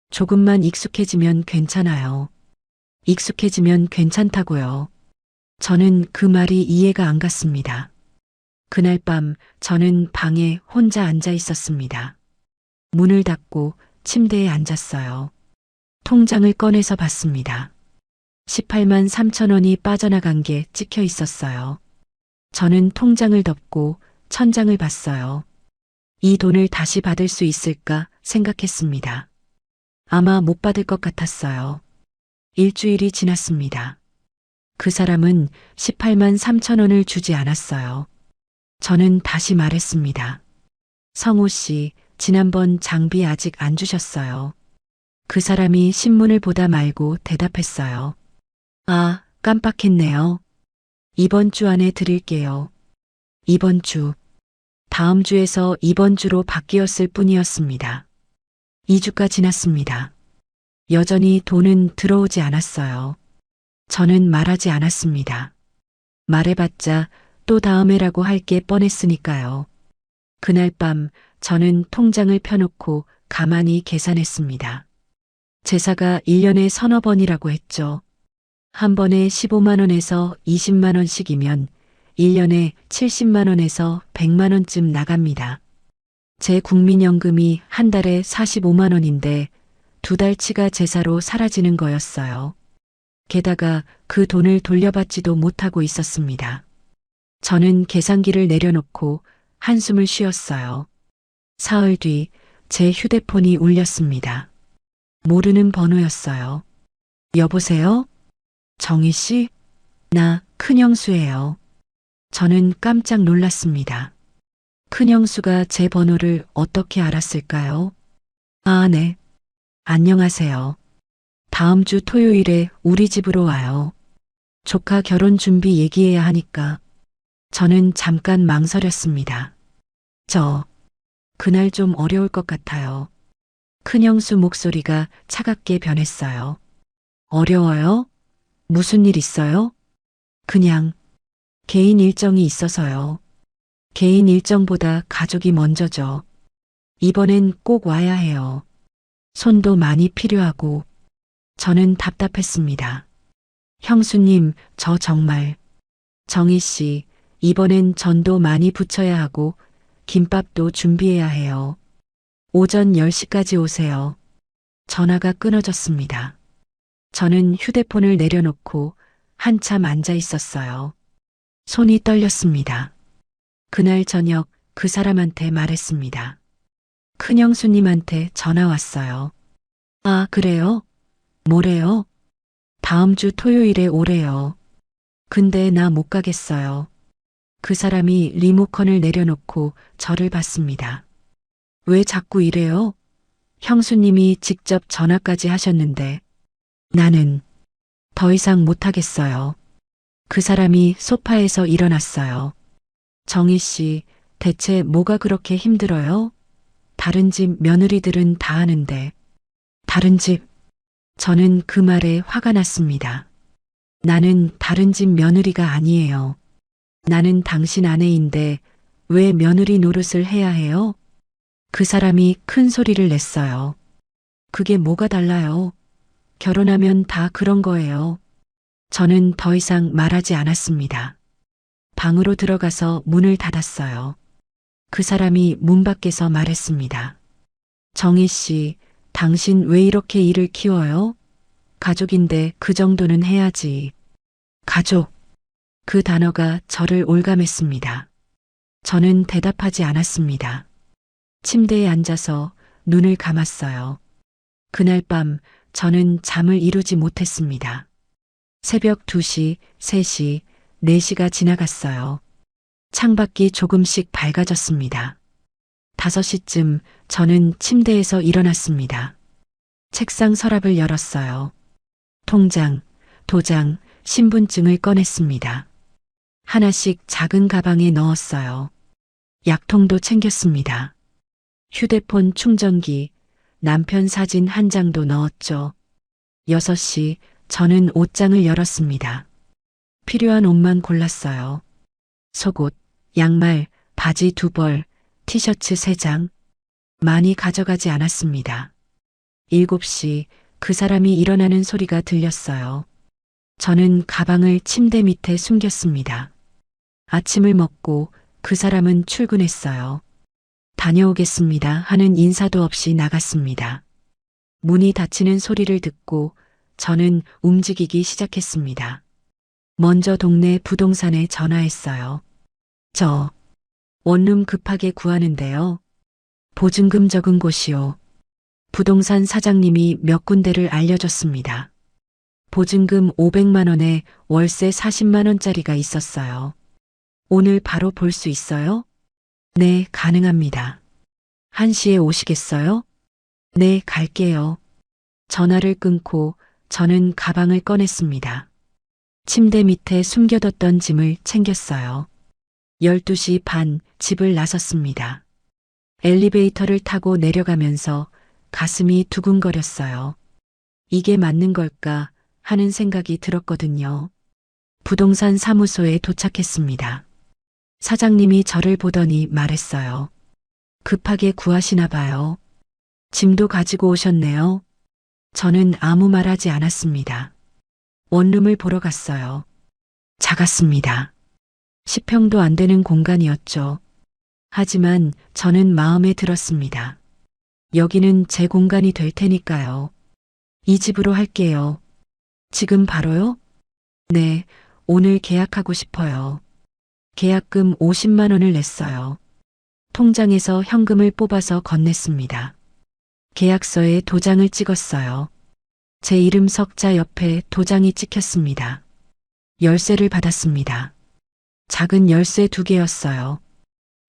조금만 익숙해지면 괜찮아요. 익숙해지면 괜찮다고요. 저는 그 말이 이해가 안 갔습니다. 그날 밤 저는 방에 혼자 앉아 있었습니다. 문을 닫고 침대에 앉았어요. 통장을 꺼내서 봤습니다. 18만 3천 원이 빠져나간 게 찍혀 있었어요. 저는 통장을 덮고 천장을 봤어요. 이 돈을 다시 받을 수 있을까 생각했습니다. 아마 못 받을 것 같았어요. 일주일이 지났습니다. 그 사람은 18만 3천 원을 주지 않았어요. 저는 다시 말했습니다. 성호 씨, 지난번 장비 아직 안 주셨어요. 그 사람이 신문을 보다 말고 대답했어요. 아, 깜빡했네요. 이번 주 안에 드릴게요. 이번 주. 다음 주에서 이번 주로 바뀌었을 뿐이었습니다. 2주가 지났습니다. 여전히 돈은 들어오지 않았어요. 저는 말하지 않았습니다. 말해봤자 또 다음에라고 할 게 뻔했으니까요. 그날 밤 저는 통장을 펴놓고 가만히 계산했습니다. 제사가 1년에 서너 번이라고 했죠. 한 번에 15만 원에서 20만 원씩이면 1년에 70만 원에서 100만 원쯤 나갑니다. 제 국민연금이 한 달에 45만 원인데 2달치가 제사로 사라지는 거였어요. 게다가 그 돈을 돌려받지도 못하고 있었습니다. 저는 계산기를 내려놓고 한숨을 쉬었어요. 사흘 뒤 제 휴대폰이 울렸습니다. 모르는 번호였어요. 여보세요? 정희 씨? 나 큰형수예요. 저는 깜짝 놀랐습니다. 큰형수가 제 번호를 어떻게 알았을까요? 아, 네. 안녕하세요. 다음 주 토요일에 우리 집으로 와요. 조카 결혼 준비 얘기해야 하니까. 저는 잠깐 망설였습니다. 그날 좀 어려울 것 같아요. 큰형수 목소리가 차갑게 변했어요. 어려워요? 무슨 일 있어요? 그냥 개인 일정이 있어서요. 개인 일정보다 가족이 먼저죠. 이번엔 꼭 와야 해요. 손도 많이 필요하고. 저는 답답했습니다. 형수님, 저 정말. 정희 씨, 이번엔 전도 많이 붙여야 하고 김밥도 준비해야 해요. 오전 10시까지 오세요. 전화가 끊어졌습니다. 저는 휴대폰을 내려놓고 한참 앉아 있었어요. 손이 떨렸습니다. 그날 저녁 그 사람한테 말했습니다. 큰형수님한테 전화 왔어요. 아, 그래요? 뭐래요? 다음 주 토요일에 오래요. 근데 나 못 가겠어요. 그 사람이 리모컨을 내려놓고 저를 봤습니다. 왜 자꾸 이래요? 형수님이 직접 전화까지 하셨는데. 나는 더 이상 못하겠어요. 그 사람이 소파에서 일어났어요. 정희 씨, 대체 뭐가 그렇게 힘들어요? 다른 집 며느리들은 다 하는데. 다른 집? 저는 그 말에 화가 났습니다. 나는 다른 집 며느리가 아니에요. 나는 당신 아내인데 왜 며느리 노릇을 해야 해요? 그 사람이 큰 소리를 냈어요. 그게 뭐가 달라요? 결혼하면 다 그런 거예요. 저는 더 이상 말하지 않았습니다. 방으로 들어가서 문을 닫았어요. 그 사람이 문 밖에서 말했습니다. 정희 씨, 당신 왜 이렇게 일을 키워요? 가족인데 그 정도는 해야지. 가족. 그 단어가 저를 올감했습니다. 저는 대답하지 않았습니다. 침대에 앉아서 눈을 감았어요. 그날 밤 저는 잠을 이루지 못했습니다. 새벽 2시, 3시, 4시가 지나갔어요. 창밖이 조금씩 밝아졌습니다. 5시쯤 저는 침대에서 일어났습니다. 책상 서랍을 열었어요. 통장, 도장, 신분증을 꺼냈습니다. 하나씩 작은 가방에 넣었어요. 약통도 챙겼습니다. 휴대폰 충전기, 남편 사진 한 장도 넣었죠. 6시 저는 옷장을 열었습니다. 필요한 옷만 골랐어요. 속옷, 양말, 바지 2벌, 티셔츠 3장. 많이 가져가지 않았습니다. 7시 그 사람이 일어나는 소리가 들렸어요. 저는 가방을 침대 밑에 숨겼습니다. 아침을 먹고 그 사람은 출근했어요. 다녀오겠습니다 하는 인사도 없이 나갔습니다. 문이 닫히는 소리를 듣고 저는 움직이기 시작했습니다. 먼저 동네 부동산에 전화했어요. 저 원룸 급하게 구하는데요. 보증금 적은 곳이요. 부동산 사장님이 몇 군데를 알려줬습니다. 보증금 500만 원에 월세 40만 원짜리가 있었어요. 오늘 바로 볼 수 있어요? 네, 가능합니다. 1시에 오시겠어요? 네, 갈게요. 전화를 끊고 저는 가방을 꺼냈습니다. 침대 밑에 숨겨뒀던 짐을 챙겼어요. 12시 반 집을 나섰습니다. 엘리베이터를 타고 내려가면서 가슴이 두근거렸어요. 이게 맞는 걸까 하는 생각이 들었거든요. 부동산 사무소에 도착했습니다. 사장님이 저를 보더니 말했어요. 급하게 구하시나 봐요. 짐도 가지고 오셨네요. 저는 아무 말 하지 않았습니다. 원룸을 보러 갔어요. 작았습니다. 10평도 안 되는 공간이었죠. 하지만 저는 마음에 들었습니다. 여기는 제 공간이 될 테니까요. 이 집으로 할게요. 지금 바로요? 네, 오늘 계약하고 싶어요. 계약금 50만 원을 냈어요. 통장에서 현금을 뽑아서 건넸습니다. 계약서에 도장을 찍었어요. 제 이름 석자 옆에 도장이 찍혔습니다. 열쇠를 받았습니다. 작은 열쇠 2개였어요.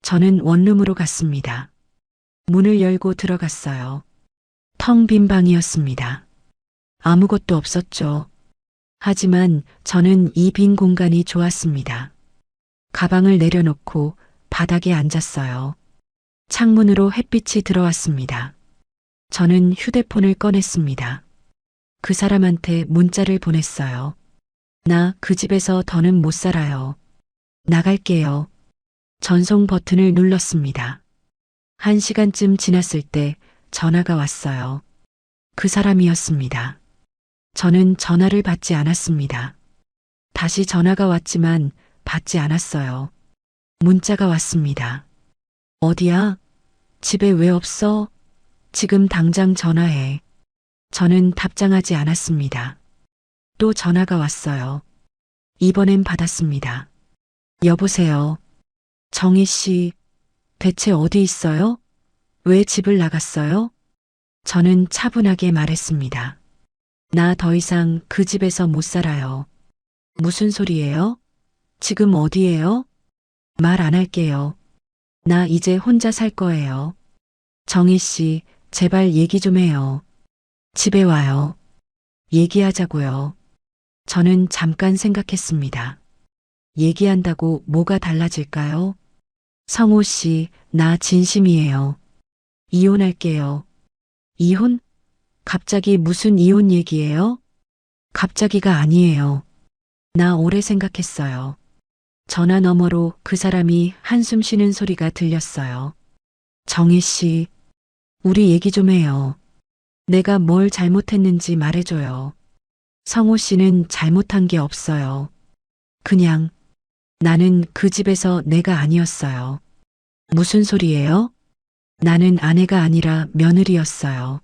저는 원룸으로 갔습니다. 문을 열고 들어갔어요. 텅 빈 방이었습니다. 아무것도 없었죠. 하지만 저는 이 빈 공간이 좋았습니다. 가방을 내려놓고 바닥에 앉았어요. 창문으로 햇빛이 들어왔습니다. 저는 휴대폰을 꺼냈습니다. 그 사람한테 문자를 보냈어요. 나 그 집에서 더는 못 살아요. 나갈게요. 전송 버튼을 눌렀습니다. 1시간쯤 지났을 때 전화가 왔어요. 그 사람이었습니다. 저는 전화를 받지 않았습니다. 다시 전화가 왔지만 받지 않았어요. 문자가 왔습니다. 어디야? 집에 왜 없어? 지금 당장 전화해. 저는 답장하지 않았습니다. 또 전화가 왔어요. 이번엔 받았습니다. 여보세요. 정희 씨, 대체 어디 있어요? 왜 집을 나갔어요? 저는 차분하게 말했습니다. 나 더 이상 그 집에서 못 살아요. 무슨 소리예요? 지금 어디예요? 말 안 할게요. 나 이제 혼자 살 거예요. 정희 씨, 제발 얘기 좀 해요. 집에 와요. 얘기하자고요. 저는 잠깐 생각했습니다. 얘기한다고 뭐가 달라질까요? 성호 씨, 나 진심이에요. 이혼할게요. 이혼? 갑자기 무슨 이혼 얘기예요? 갑자기가 아니에요. 나 오래 생각했어요. 전화 너머로 그 사람이 한숨 쉬는 소리가 들렸어요. 정희 씨, 우리 얘기 좀 해요. 내가 뭘 잘못했는지 말해줘요. 성호 씨는 잘못한 게 없어요. 그냥 나는 그 집에서 내가 아니었어요. 무슨 소리예요? 나는 아내가 아니라 며느리였어요.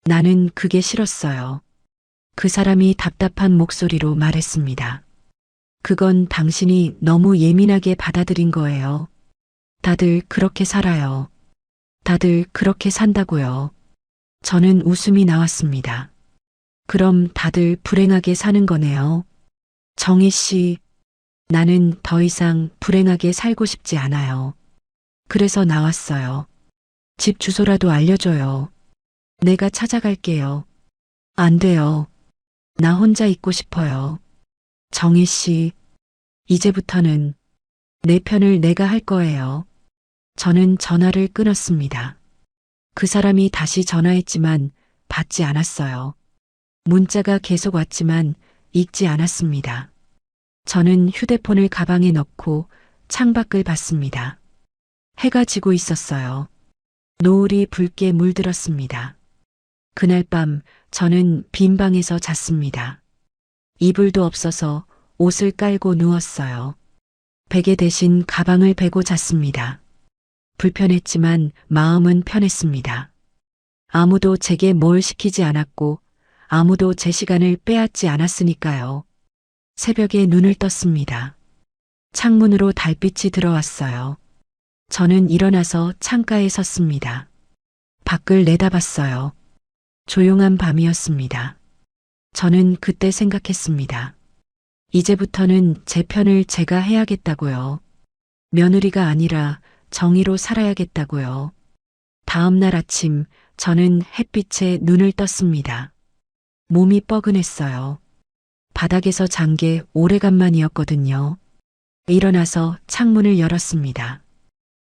나는 그게 싫었어요. 그 사람이 답답한 목소리로 말했습니다. 그건 당신이 너무 예민하게 받아들인 거예요. 다들 그렇게 살아요. 다들 그렇게 산다고요. 저는 웃음이 나왔습니다. 그럼 다들 불행하게 사는 거네요. 정희 씨, 나는 더 이상 불행하게 살고 싶지 않아요. 그래서 나왔어요. 집 주소라도 알려줘요. 내가 찾아갈게요. 안 돼요. 나 혼자 있고 싶어요. 정희 씨, 이제부터는 내 편을 내가 할 거예요. 저는 전화를 끊었습니다. 그 사람이 다시 전화했지만 받지 않았어요. 문자가 계속 왔지만 읽지 않았습니다. 저는 휴대폰을 가방에 넣고 창밖을 봤습니다. 해가 지고 있었어요. 노을이 붉게 물들었습니다. 그날 밤 저는 빈 방에서 잤습니다. 이불도 없어서 옷을 깔고 누웠어요. 베개 대신 가방을 베고 잤습니다. 불편했지만 마음은 편했습니다. 아무도 제게 뭘 시키지 않았고 아무도 제 시간을 빼앗지 않았으니까요. 새벽에 눈을 떴습니다. 창문으로 달빛이 들어왔어요. 저는 일어나서 창가에 섰습니다. 밖을 내다봤어요. 조용한 밤이었습니다. 저는 그때 생각했습니다. 이제부터는 제 편을 제가 해야겠다고요. 며느리가 아니라 정의로 살아야겠다고요. 다음 날 아침 저는 햇빛에 눈을 떴습니다. 몸이 뻐근했어요. 바닥에서 잔 게 오래간만이었거든요. 일어나서 창문을 열었습니다.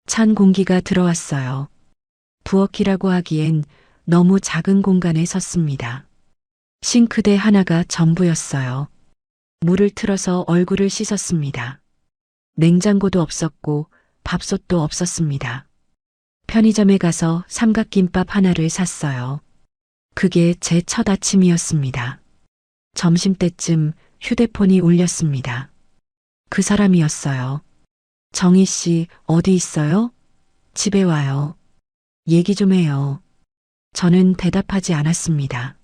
찬 공기가 들어왔어요. 부엌이라고 하기엔 너무 작은 공간에 섰습니다. 싱크대 하나가 전부였어요. 물을 틀어서 얼굴을 씻었습니다. 냉장고도 없었고 밥솥도 없었습니다. 편의점에 가서 삼각김밥 하나를 샀어요. 그게 제 첫 아침이었습니다. 점심때쯤 휴대폰이 울렸습니다. 그 사람이었어요. 정희 씨, 어디 있어요? 집에 와요. 얘기 좀 해요. 저는 대답하지 않았습니다.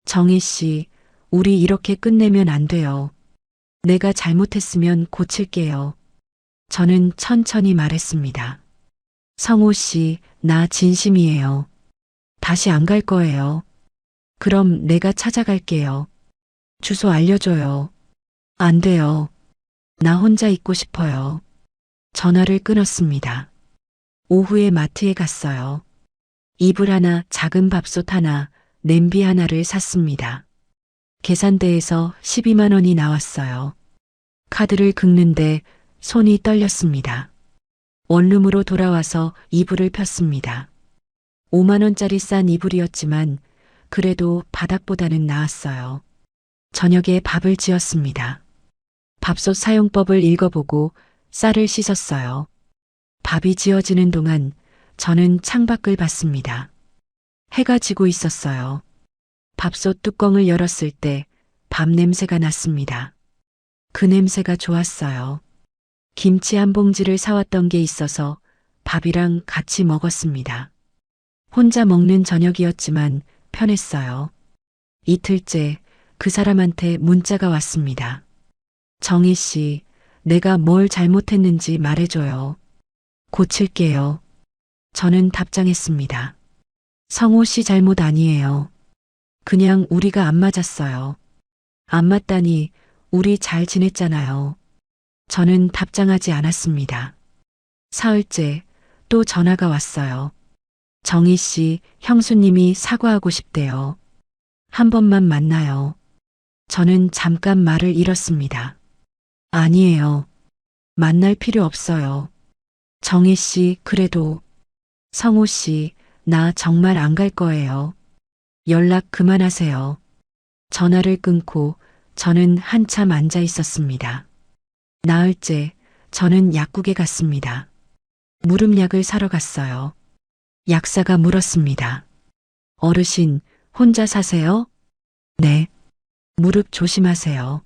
정희 씨, 우리 이렇게 끝내면 안 돼요. 내가 잘못했으면 고칠게요. 저는 천천히 말했습니다. 성호 씨, 나 진심이에요. 다시 안 갈 거예요. 그럼 내가 찾아갈게요. 주소 알려줘요. 안 돼요. 나 혼자 있고 싶어요. 전화를 끊었습니다. 오후에 마트에 갔어요. 이불 하나, 작은 밥솥 하나, 냄비 하나를 샀습니다. 계산대에서 12만 원이 나왔어요. 카드를 긁는데 손이 떨렸습니다. 원룸으로 돌아와서 이불을 폈습니다. 5만 원짜리 싼 이불이었지만 그래도 바닥보다는 나았어요. 저녁에 밥을 지었습니다. 밥솥 사용법을 읽어보고 쌀을 씻었어요. 밥이 지어지는 동안 저는 창밖을 봤습니다. 해가 지고 있었어요. 밥솥 뚜껑을 열었을 때 밥 냄새가 났습니다. 그 냄새가 좋았어요. 김치 한 봉지를 사왔던 게 있어서 밥이랑 같이 먹었습니다. 혼자 먹는 저녁이었지만 편했어요. 이틀째 그 사람한테 문자가 왔습니다. 정희 씨, 내가 뭘 잘못했는지 말해줘요. 고칠게요. 저는 답장했습니다. 성호 씨 잘못 아니에요. 그냥 우리가 안 맞았어요. 안 맞다니 우리 잘 지냈잖아요. 저는 답장하지 않았습니다. 사흘째 또 전화가 왔어요. 정희 씨, 형수님이 사과하고 싶대요. 한 번만 만나요. 저는 잠깐 말을 잃었습니다. 아니에요. 만날 필요 없어요. 정희 씨, 그래도 성호 씨, 나 정말 안 갈 거예요. 연락 그만하세요. 전화를 끊고 저는 한참 앉아 있었습니다. 나흘째 저는 약국에 갔습니다. 무릎약을 사러 갔어요. 약사가 물었습니다. 어르신, 혼자 사세요? 네. 무릎 조심하세요.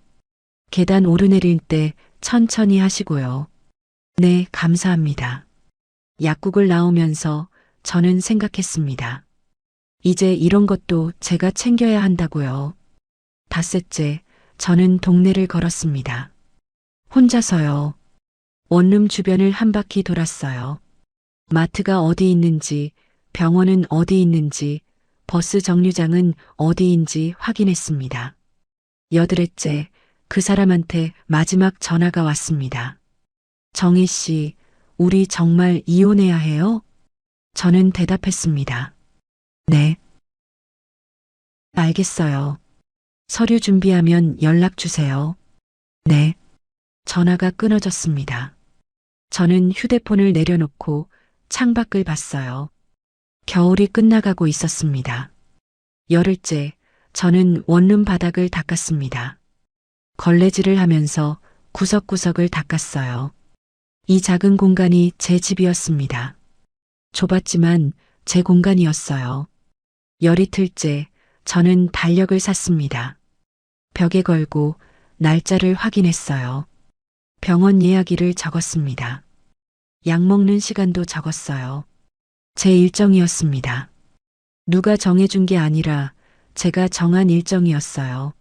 계단 오르내릴 때 천천히 하시고요. 네, 감사합니다. 약국을 나오면서 저는 생각했습니다. 이제 이런 것도 제가 챙겨야 한다고요. 닷새째, 저는 동네를 걸었습니다. 혼자서요. 원룸 주변을 한 바퀴 돌았어요. 마트가 어디 있는지, 병원은 어디 있는지, 버스 정류장은 어디인지 확인했습니다. 여드레째, 그 사람한테 마지막 전화가 왔습니다. 정희 씨, 우리 정말 이혼해야 해요? 저는 대답했습니다. 네. 알겠어요. 서류 준비하면 연락 주세요. 네. 전화가 끊어졌습니다. 저는 휴대폰을 내려놓고 창밖을 봤어요. 겨울이 끝나가고 있었습니다. 열흘째 저는 원룸 바닥을 닦았습니다. 걸레질을 하면서 구석구석을 닦았어요. 이 작은 공간이 제 집이었습니다. 좁았지만 제 공간이었어요. 열이틀째 저는 달력을 샀습니다. 벽에 걸고 날짜를 확인했어요. 병원 예약일을 적었습니다. 약 먹는 시간도 적었어요. 제 일정이었습니다. 누가 정해준 게 아니라 제가 정한 일정이었어요.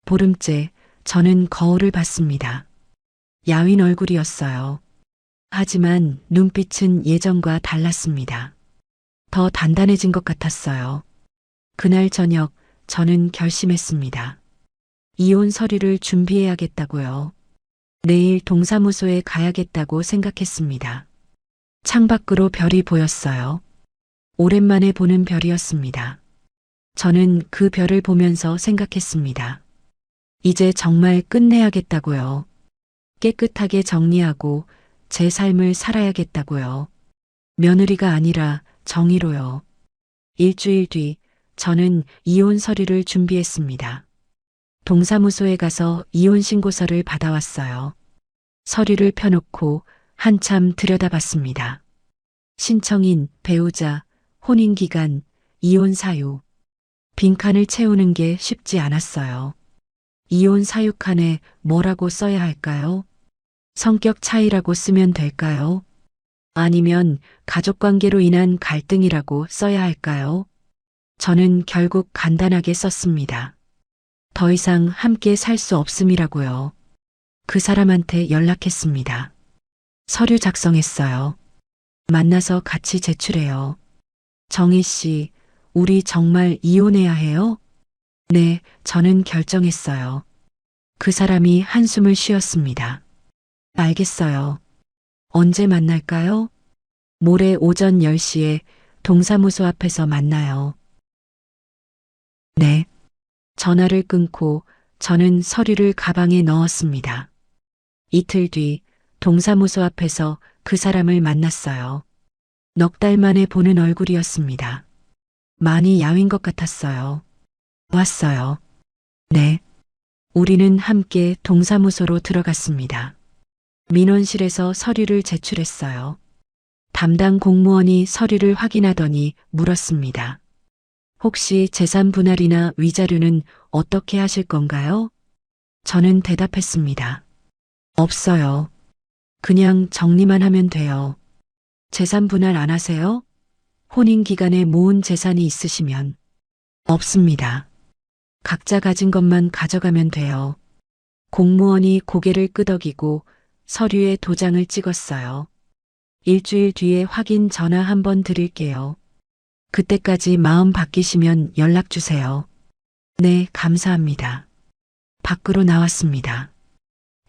보름째 저는 거울을 봤습니다. 야윈 얼굴이었어요. 하지만 눈빛은 예전과 달랐습니다. 더 단단해진 것 같았어요. 그날 저녁 저는 결심했습니다. 이혼 서류를 준비해야겠다고요. 내일 동사무소에 가야겠다고 생각했습니다. 창밖으로 별이 보였어요. 오랜만에 보는 별이었습니다. 저는 그 별을 보면서 생각했습니다. 이제 정말 끝내야겠다고요. 깨끗하게 정리하고 제 삶을 살아야겠다고요. 며느리가 아니라 정의로요. 일주일 뒤 저는 이혼 서류를 준비했습니다. 동사무소에 가서 이혼 신고서를 받아왔어요. 서류를 펴놓고 한참 들여다봤습니다. 신청인, 배우자, 혼인기간, 이혼 사유. 빈칸을 채우는 게 쉽지 않았어요. 이혼 사유칸에 뭐라고 써야 할까요? 성격 차이라고 쓰면 될까요? 아니면 가족관계로 인한 갈등이라고 써야 할까요? 저는 결국 간단하게 썼습니다. 더 이상 함께 살 수 없음이라고요. 그 사람한테 연락했습니다. 서류 작성했어요. 만나서 같이 제출해요. 정희 씨, 우리 정말 이혼해야 해요? 네, 저는 결정했어요. 그 사람이 한숨을 쉬었습니다. 알겠어요. 언제 만날까요? 모레 오전 10시에 동사무소 앞에서 만나요. 네. 전화를 끊고 저는 서류를 가방에 넣었습니다. 이틀 뒤 동사무소 앞에서 그 사람을 만났어요. 넉 달 만에 보는 얼굴이었습니다. 많이 야윈 것 같았어요. 왔어요. 네. 우리는 함께 동사무소로 들어갔습니다. 민원실에서 서류를 제출했어요. 담당 공무원이 서류를 확인하더니 물었습니다. 혹시 재산 분할이나 위자료는 어떻게 하실 건가요? 저는 대답했습니다. 없어요. 그냥 정리만 하면 돼요. 재산 분할 안 하세요? 혼인 기간에 모은 재산이 있으시면. 없습니다. 각자 가진 것만 가져가면 돼요. 공무원이 고개를 끄덕이고 서류에 도장을 찍었어요. 일주일 뒤에 확인 전화 한번 드릴게요. 그때까지 마음 바뀌시면 연락 주세요. 네, 감사합니다. 밖으로 나왔습니다.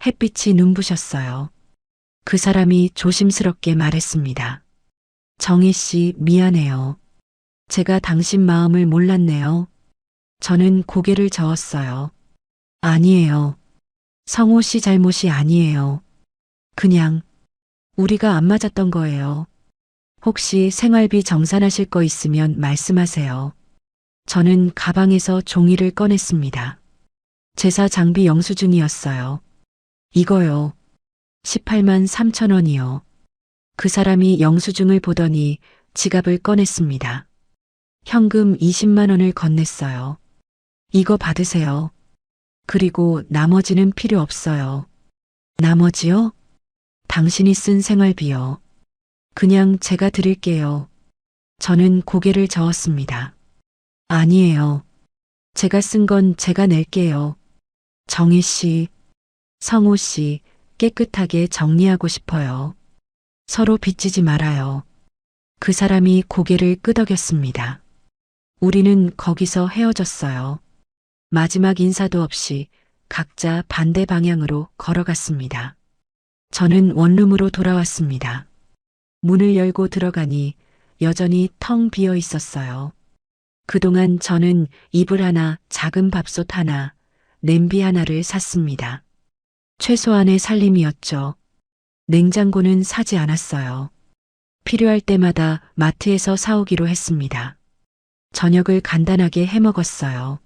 햇빛이 눈부셨어요. 그 사람이 조심스럽게 말했습니다. 정희 씨, 미안해요. 제가 당신 마음을 몰랐네요. 저는 고개를 저었어요. 아니에요. 성호 씨 잘못이 아니에요. 그냥 우리가 안 맞았던 거예요. 혹시 생활비 정산하실 거 있으면 말씀하세요. 저는 가방에서 종이를 꺼냈습니다. 제사 장비 영수증이었어요. 이거요. 18만 3천 원이요. 그 사람이 영수증을 보더니 지갑을 꺼냈습니다. 현금 20만 원을 건넸어요. 이거 받으세요. 그리고 나머지는 필요 없어요. 나머지요? 당신이 쓴 생활비요. 그냥 제가 드릴게요. 저는 고개를 저었습니다. 아니에요. 제가 쓴 건 제가 낼게요. 정희 씨, 성호 씨, 깨끗하게 정리하고 싶어요. 서로 빚지지 말아요. 그 사람이 고개를 끄덕였습니다. 우리는 거기서 헤어졌어요. 마지막 인사도 없이 각자 반대 방향으로 걸어갔습니다. 저는 원룸으로 돌아왔습니다. 문을 열고 들어가니 여전히 텅 비어 있었어요. 그동안 저는 이불 하나, 작은 밥솥 하나, 냄비 하나를 샀습니다. 최소한의 살림이었죠. 냉장고는 사지 않았어요. 필요할 때마다 마트에서 사오기로 했습니다. 저녁을 간단하게 해 먹었어요.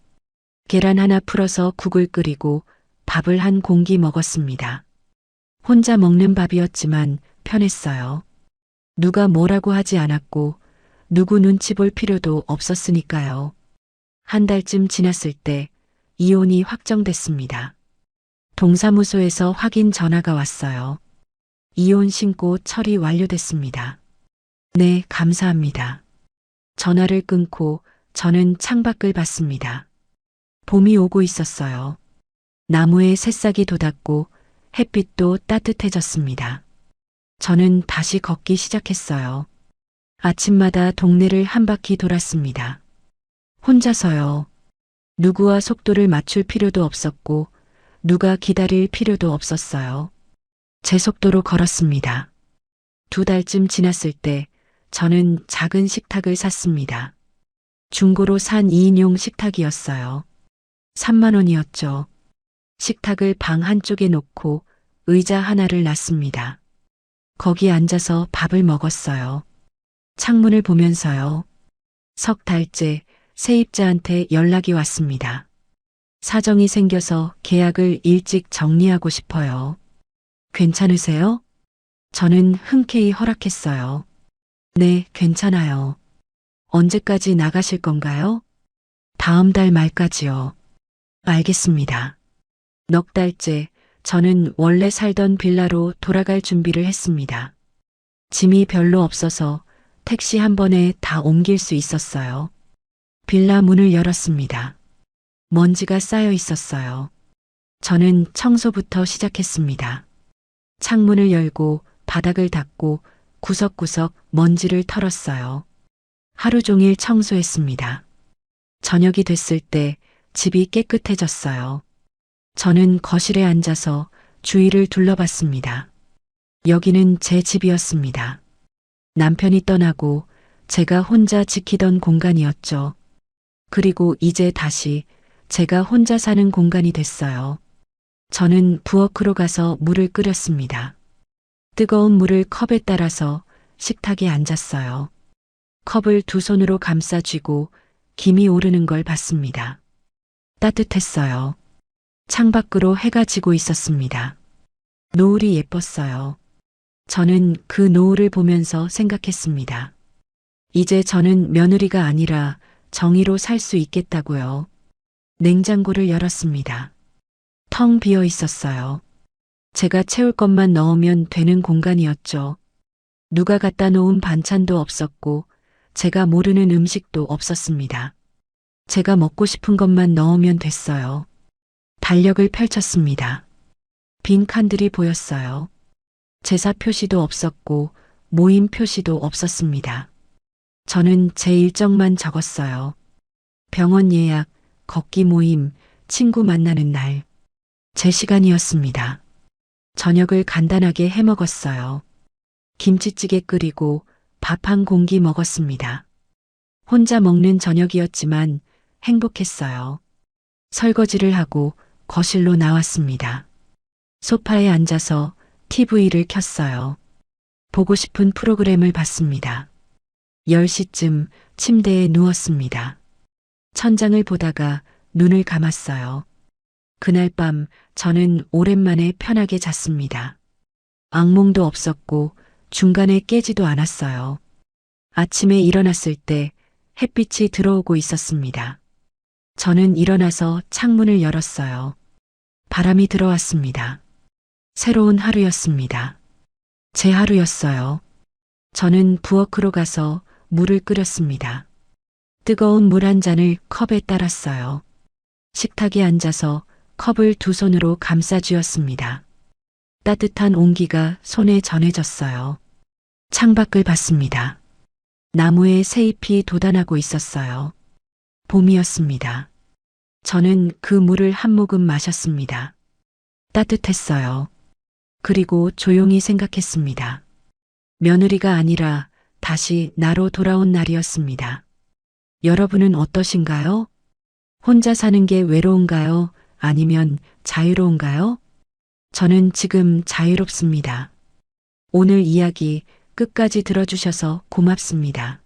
계란 하나 풀어서 국을 끓이고 밥을 한 공기 먹었습니다. 혼자 먹는 밥이었지만 편했어요. 누가 뭐라고 하지 않았고 누구 눈치 볼 필요도 없었으니까요. 한 달쯤 지났을 때 이혼이 확정됐습니다. 동사무소에서 확인 전화가 왔어요. 이혼 신고 처리 완료됐습니다. 네, 감사합니다. 전화를 끊고 저는 창밖을 봤습니다. 봄이 오고 있었어요. 나무에 새싹이 돋았고 햇빛도 따뜻해졌습니다. 저는 다시 걷기 시작했어요. 아침마다 동네를 한 바퀴 돌았습니다. 혼자서요. 누구와 속도를 맞출 필요도 없었고 누가 기다릴 필요도 없었어요. 제 속도로 걸었습니다. 2달쯤 지났을 때 저는 작은 식탁을 샀습니다. 중고로 산 2인용 식탁이었어요. 3만 원이었죠. 식탁을 방 한쪽에 놓고 의자 하나를 놨습니다. 거기 앉아서 밥을 먹었어요. 창문을 보면서요. 석 달째 세입자한테 연락이 왔습니다. 사정이 생겨서 계약을 일찍 정리하고 싶어요. 괜찮으세요? 저는 흔쾌히 허락했어요. 네, 괜찮아요. 언제까지 나가실 건가요? 다음 달 말까지요. 알겠습니다. 넉 달째 저는 원래 살던 빌라로 돌아갈 준비를 했습니다. 짐이 별로 없어서 택시 한 번에 다 옮길 수 있었어요. 빌라 문을 열었습니다. 먼지가 쌓여 있었어요. 저는 청소부터 시작했습니다. 창문을 열고 바닥을 닦고 구석구석 먼지를 털었어요. 하루 종일 청소했습니다. 저녁이 됐을 때 집이 깨끗해졌어요. 저는 거실에 앉아서 주위를 둘러봤습니다. 여기는 제 집이었습니다. 남편이 떠나고 제가 혼자 지키던 공간이었죠. 그리고 이제 다시 제가 혼자 사는 공간이 됐어요. 저는 부엌으로 가서 물을 끓였습니다. 뜨거운 물을 컵에 따라서 식탁에 앉았어요. 컵을 두 손으로 감싸 쥐고 김이 오르는 걸 봤습니다. 따뜻했어요. 창밖으로 해가 지고 있었습니다. 노을이 예뻤어요. 저는 그 노을을 보면서 생각했습니다. 이제 저는 며느리가 아니라 정의로 살 수 있겠다고요. 냉장고를 열었습니다. 텅 비어 있었어요. 제가 채울 것만 넣으면 되는 공간이었죠. 누가 갖다 놓은 반찬도 없었고 제가 모르는 음식도 없었습니다. 제가 먹고 싶은 것만 넣으면 됐어요. 달력을 펼쳤습니다. 빈 칸들이 보였어요. 제사 표시도 없었고 모임 표시도 없었습니다. 저는 제 일정만 적었어요. 병원 예약, 걷기 모임, 친구 만나는 날. 제 시간이었습니다. 저녁을 간단하게 해 먹었어요. 김치찌개 끓이고 밥 한 공기 먹었습니다. 혼자 먹는 저녁이었지만 행복했어요. 설거지를 하고 거실로 나왔습니다. 소파에 앉아서 TV를 켰어요. 보고 싶은 프로그램을 봤습니다. 10시쯤 침대에 누웠습니다. 천장을 보다가 눈을 감았어요. 그날 밤 저는 오랜만에 편하게 잤습니다. 악몽도 없었고 중간에 깨지도 않았어요. 아침에 일어났을 때 햇빛이 들어오고 있었습니다. 저는 일어나서 창문을 열었어요. 바람이 들어왔습니다. 새로운 하루였습니다. 제 하루였어요. 저는 부엌으로 가서 물을 끓였습니다. 뜨거운 물 한 잔을 컵에 따랐어요. 식탁에 앉아서 컵을 두 손으로 감싸 쥐었습니다. 따뜻한 온기가 손에 전해졌어요. 창밖을 봤습니다. 나무에 새잎이 돋아나고 있었어요. 봄이었습니다. 저는 그 물을 한 모금 마셨습니다. 따뜻했어요. 그리고 조용히 생각했습니다. 며느리가 아니라 다시 나로 돌아온 날이었습니다. 여러분은 어떠신가요? 혼자 사는 게 외로운가요? 아니면 자유로운가요? 저는 지금 자유롭습니다. 오늘 이야기 끝까지 들어주셔서 고맙습니다.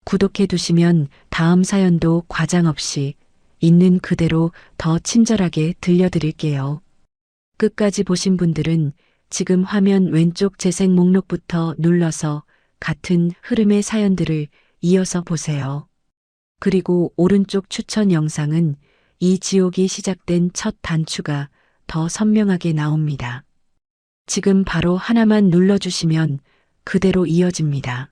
구독해 두시면 다음 사연도 과장 없이 있는 그대로 더 친절하게 들려드릴게요. 끝까지 보신 분들은 지금 화면 왼쪽 재생 목록부터 눌러서 같은 흐름의 사연들을 이어서 보세요. 그리고 오른쪽 추천 영상은 이 지옥이 시작된 첫 단추가 더 선명하게 나옵니다. 지금 바로 하나만 눌러주시면 그대로 이어집니다.